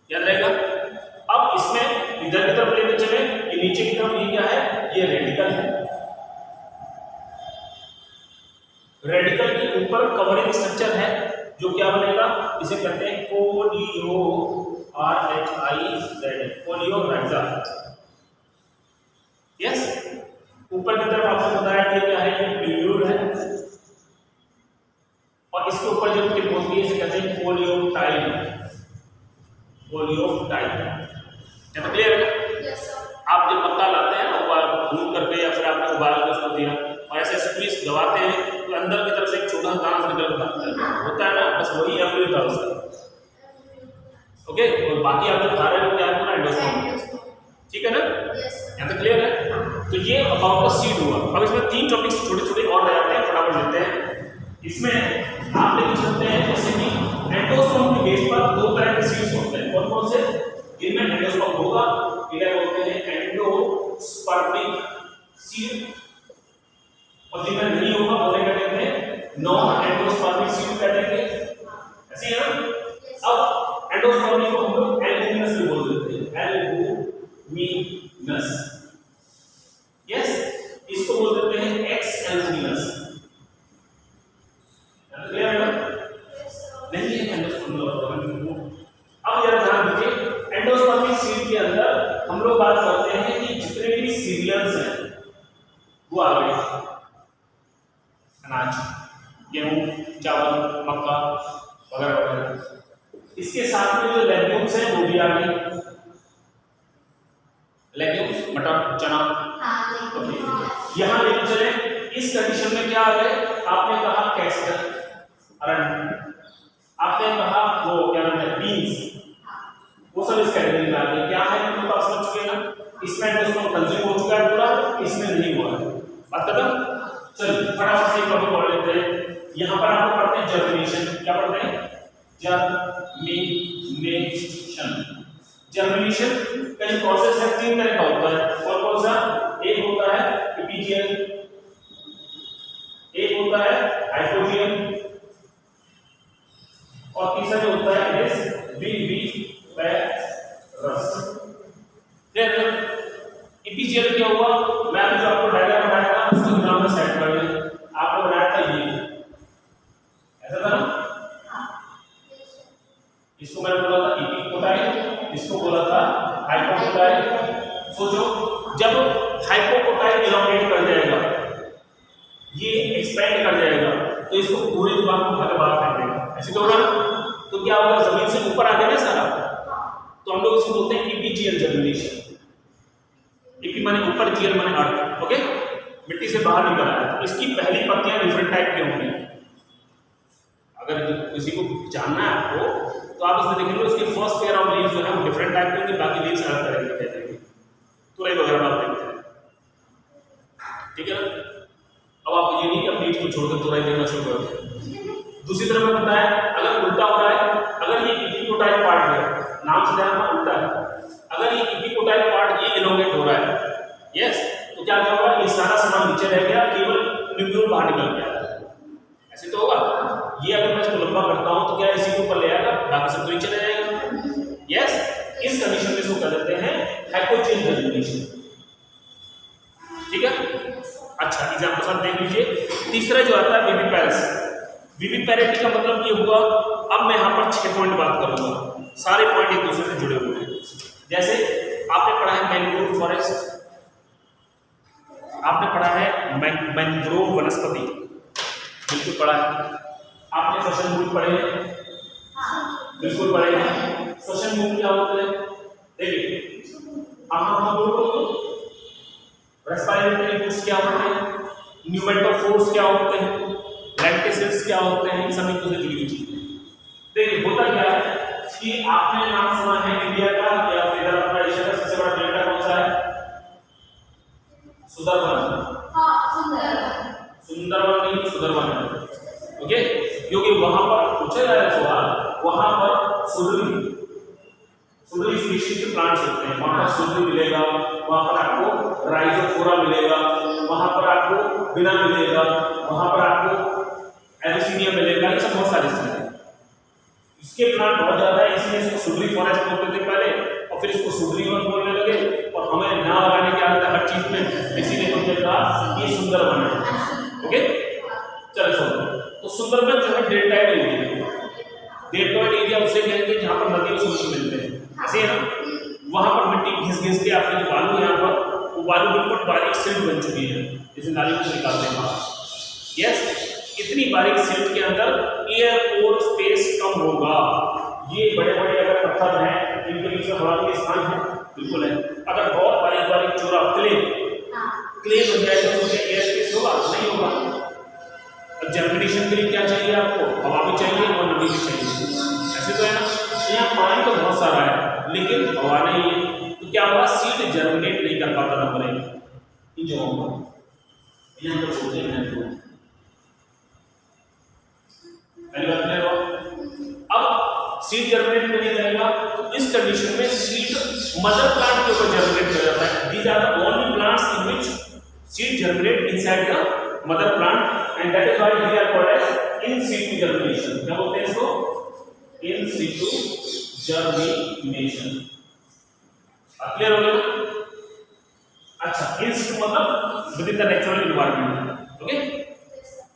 याद रहेगा। अब इसमें इधर की तरफ लेके चले, ये नीचे की तरफ, ये क्या है, ये रेडिकल है, रेडिकल के ऊपर कवरिंग स्ट्रक्चर है जो क्या बनेगा, इसे कहते हैं कोलियो, RHIZ, कोलियोराइजा। यस, ऊपर की तरफ आपको बताया कि क्या है, ये प्रील्यूड है, और इसके ऊपर जो टिप होती है इसे कहते हैं कोलियोटाइड, कोलियोटाइड। क्या तो क्लियर है? आप जब मक्का लाते हैं ना, भून करके या फिर आपने उबाल के उसको दिया और ऐसे स्क्वीज दबाते हैं तो अंदर की तरफ से एक छोटा दाना सा निकल आता होता है ना, बस वही एम्ब्रियो था उसका। ओके, और बाकी आप जो खा रहे हो क्या है, एंडोस्पर्म। ठीक है ना, यहाँ तक क्लियर है। तो ये अबाउट द सीड हुआ। अब इसमें 3 टॉपिक्स छोटे छोटे और रह जाते हैं, फटाफट लेते हैं। इसमें आप लेके चलते हैं जैसे कि एंडोस्पर्म के बेस पर 2 तरह के सीड्स होते हैं, कौन कौन से, जिनमें एंडोस्पर्म होगा इन्हें बोलते हैं एंडोस्पर्मिक सीड, और जिनमें नहीं होगा उन्हें क्या कहते हैं, नॉन एंडोस्पर्मिक सीड कहते हैं। ऐसे है ना। अब एंडोस्पर्मिक को हम लोग एल्बुमिनस भी बोल देते हैं, एल्बुमिनस। यस, इसको बोल देते हैं एक्स एल्बुमिनस। क्लियर है ना, नहीं है एंडोस्पर्मिक। अब यार ध्यान दीजिए, एंडोस्पर्मिक सीड के अंदर हम लोग बात करते हैं कि जितने भी सीरियल्स हैं वो आ गए, अनाज, गेहूं, चावल, मक्का वगैरह वगैरह। इसके साथ में जो लेग्यूम्स हैं वो भी आ गए, लेग्यूम्स, मटर, चना। यहाँ लेके चले, इस कंडीशन में क्या आ गए, आपने कहा कैस्टर, अरंड, आपने कहा वो क्या नाम है, बीन्स, अंडरस्टैंडिंग में आ गई। क्या है तो आप समझ चुके हैं ना, इसमें दोस्तों कंज्यूम हो चुका है पूरा, इसमें नहीं हुआ है। बात खत्म। चलिए फटाफट से एक टॉपिक पढ़ लेते हैं। यहाँ पर आपको पढ़ते हैं जर्मिनेशन। क्या पढ़ते हैं? जर्मिनेशन का जो प्रोसेस है 3 तरह का होता है। कौन कौन सा? एक होता है एपिजियल, एक होता है हाइपोजियल, और तीसरा जो होता है इट इज विविपेरस। एपिजियल क्या हुआ? मैं अभी जो आपको डायग्राम बनाया था उसको नाम में सेट कर लें। आपको बनाया था ये, ऐसा था ना? इसको मैंने बोला था एपिकोटाइल, इसको बोला था हाइपोकोटाइल। सोचो जब हाइपोकोटाइल इलांगेट कर जाएगा, ये एक्सपेंड कर जाएगा, तो इसको पूरे दिमाग को उठा के बाहर फेंक देगा। ऐसे तो होगा ना? तो क्या होगा? जमीन से ऊपर आ गया ना सारा, तो हम लोग इसको बोलते हैं एपिजियल जर्मिनेशन। एपी माने ऊपर, जियल माने अर्थ। ओके, मिट्टी से बाहर निकल आया। तो इसकी पहली पत्तियां डिफरेंट टाइप की होंगी। अगर किसी को जानना है आपको तो आप इसमें देखेंगे इसके फर्स्ट पेयर ऑफ लीव्स जो है वो डिफरेंट टाइप के होंगे, बाकी लीव्स अलग तरह के कहते हैं। तुरई वगैरह आप देखते हैं, ठीक है। अब आप ये नहीं कि अपनी चीज को छोड़कर तुरई देखना शुरू कर दें। दूसरी तरफ में बताया अगर उल्टा हो रहा है, अगर ये एपिकोटाइल पार्ट है, नाम से ध्यान उल्टा है, अगर ये एपिकोटाइल पार्ट ये इलोंगेट हो रहा है, यस, तो क्या होगा? ये सारा सामान नीचे रह गया, केवल न्यूक्लियस बाहर निकल गया। ऐसे तो होगा। ये अगर मैं इसको लंबा करता हूं तो क्या इसी के ऊपर ले आएगा, बाकी सब तो नीचे रह जाएगा। यस, इस कंडीशन में इसको कर देते हैं हाइपोजियल जर्मिनेशन। ठीक है, अच्छा एग्जांपल साथ देख लीजिए। तीसरा जो आता है विविपेरस। विविपेरिटी का मतलब ये हुआ, अब मैं यहाँ पर 6 पॉइंट बात करूंगा, सारे पॉइंट एक दूसरे से जुड़े हुए हैं। जैसे आपने पढ़ा है मैंग्रोव फॉरेस्ट, आपने पढ़ा है मैंग्रोव वनस्पति, बिल्कुल पढ़ा है। आपने श्वसन मूल पढ़े हैं? बिल्कुल पढ़े हैं। श्वसन मूल क्या होते हैं? देखिए बोलो, रेस्पिरेटरी फोर्स क्या होते हैं, न्यूमेटोफोर्स क्या होते हैं, लैक्टेसेस क्या होते हैं, सब एक दूसरे जुड़ी हुई चीजें। देखिए होता क्या है कि आपने नाम सुना है इंडिया का या फिर अपना एशिया का सबसे बड़ा डेल्टा कौन सा है? सुंदरबन। सुंदरबन नहीं, सुंदरबन है। ओके, क्योंकि वहां पर पूछा जाए सवाल, वहां पर सुंदरी स्पीशीज के प्लांट्स होते हैं, वहां पर सुंदरी मिलेगा, वहां पर आपको राइजोफोरा मिलेगा, वहां पर आपको बिना मिलेगा, वहां पर आपको एरिसिनिया मिलेगा, ये सब बहुत सारे चीजें हैं। इसके प्लांट बहुत ज्यादा है, इसलिए इसको सुंदरी फॉरेस्ट बोलते थे पहले, और फिर इसको सुंदरी वन बोलने लगे, और हमें नाम लगाने की आदत है हर चीज में, इसीलिए हमने कहा ये सुंदरबन है। ओके, चलो सुनो। तो सुंदरबन जो है डेल्टाइड एरिया है। डेल्टाइड एरिया उसे कहेंगे जहां पर नदी और समुद्र मिलते हैं, ऐसे है ना। वहां पर मिट्टी घिस घिस के आपके जो बालू यहाँ पर, वो बालू बिल्कुल बारीक सिल्ट बन चुकी है, जैसे नाली में निकालते हैं। यस, इतनी बारीक सिल्ट के अंदर एयर और स्पेस कम होगा। ये बड़े बड़े अगर पत्थर हैं, इनके बीच में हवा के स्थान है, बिल्कुल है। अगर बहुत बारीक बारीक चौड़ा क्ले बन जाए तो उसमें एयर स्पेस होगा? नहीं होगा। जर्मिनेशन के लिए क्या चाहिए आपको? हवा भी चाहिए और नमी भी चाहिए, ऐसे तो है ना। यहाँ पानी तो बहुत सारा है लेकिन हवा नहीं है, तो क्या हुआ? सीड जर्मिनेट नहीं कर पाता नंबर 1 इन जगहों पर। यहाँ पर बोलते हैं पहली बात क्लियर हो। अब सीड जर्मिनेट नहीं करेगा तो इस कंडीशन में सीड मदर प्लांट के ऊपर जर्मिनेट कर जाता है। These are the only plants in which seed germinate inside the mother plant, and that is why they are called as in situ germination. क्या बोलते हैं इसको? इन सीटू जर्मिनेशन। क्लियर हो गया? अच्छा, इन सीटू मतलब with in the natural environment. Okay,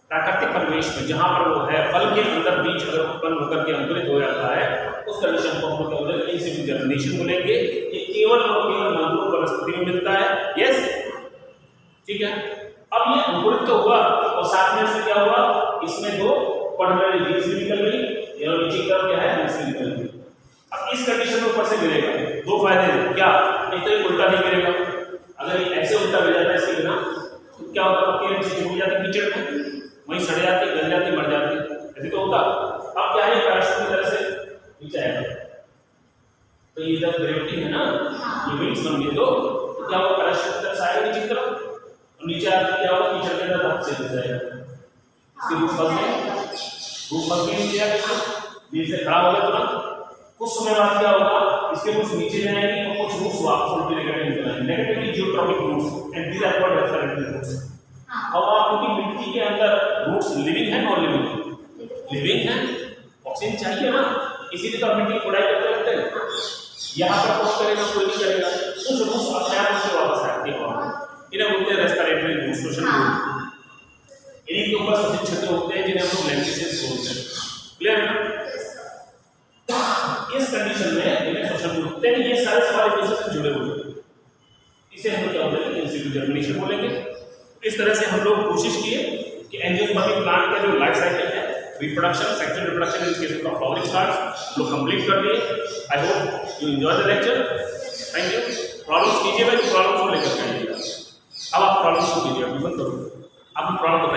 प्राकृतिक परिवेश में जहां पर वो है, फल के अंदर बीज अगर उत्पन्न होकर के अंकुरित हो जाता है, उस कंडीशन को हम बोलते हैं इन सीटू जर्मिनेशन बोलेंगे। ये केवल और केवल मैंग्रोव वनस्पति में मिलता है। यस, ठीक है। अब ये अंकुरित तो हुआ और साथ में इसमें क्या हुआ? इसमें 2 पर्टिकुलर लीव्स भी निकल गई, ये नीचे की तरफ क्या है, लीव्स भी निकल गई। अब इस कंडीशन में ऊपर से गिरेगा, 2 फायदे हैं। क्या? एक तो ये उल्टा नहीं गिरेगा, अगर ये ऐसे उल्टा गिर जाता है इसके बिना तो क्या होता है? पत्तियां नीचे छूट जाती कीचड़ में, वहीं सड़ जाती, गल जाती, मर जाती, ऐसे तो होता। अब क्या है? पैराशूट की तरह से नीचे आएगा, तो ये जब ग्रेविटी है ना, ये विंग्स बन गए तो क्या होगा, पैराशूट की तरफ आएगा नीचे की तरफ, और नीचे आके क्या होगा, कीचड़ के अंदर हाथ से घुस जाएगा, इसके रूट फंस गए नीचे आके, नीचे खड़ा हो गया तुरंत। कुछ समय बाद क्या होगा, इसके रूट्स नीचे जाएंगे और कुछ रूट्स वापस उल्टे नेगेटिव निकलेंगे, negatively geotropic roots, and these are called referent roots. अब आपकी मिट्टी के अंदर रूट्स लिविंग है, नॉन लिविंग? लिविंग है, ऑक्सीजन चाहिए ना, इसीलिए तो मिट्टी की खुदाई करते रहते हैं। यहाँ पर कौन करेगा, कोई नहीं करेगा, कुछ रूट्स अपने आप से वापस आएंगे, इन्हें बोलते हैं रेस्पिरेटरी रूट्स। इन्हीं के ऊपर सफेद क्षेत्र होते हैं जिन्हें हम लोग लेंटिसेस बोलते हैं। क्लियर है ना? इस कंडीशन में इन्हें श्वसन बोलते हैं, ये सारे सवाल एक दूसरे से जुड़े हुए हैं, इसे हम क्या बोलेंगे, इंसिटू जर्मिनेशन बोलेंगे। इस तरह से हम लोग कोशिश किए कि एंजियोस्पर्मिक प्लांट का जो लाइफ साइकिल है, reproduction, sexual reproduction in case of flowering starts, लोग कंप्लीट कर लिए। I hope you enjoy the lecture, thank you. Problems कीजिएगा, जो प्रॉब्लम्स को लेकर के आइएगा। अब आप प्रॉब्लम्स को कीजिए, आप प्रॉब्लम बताइए।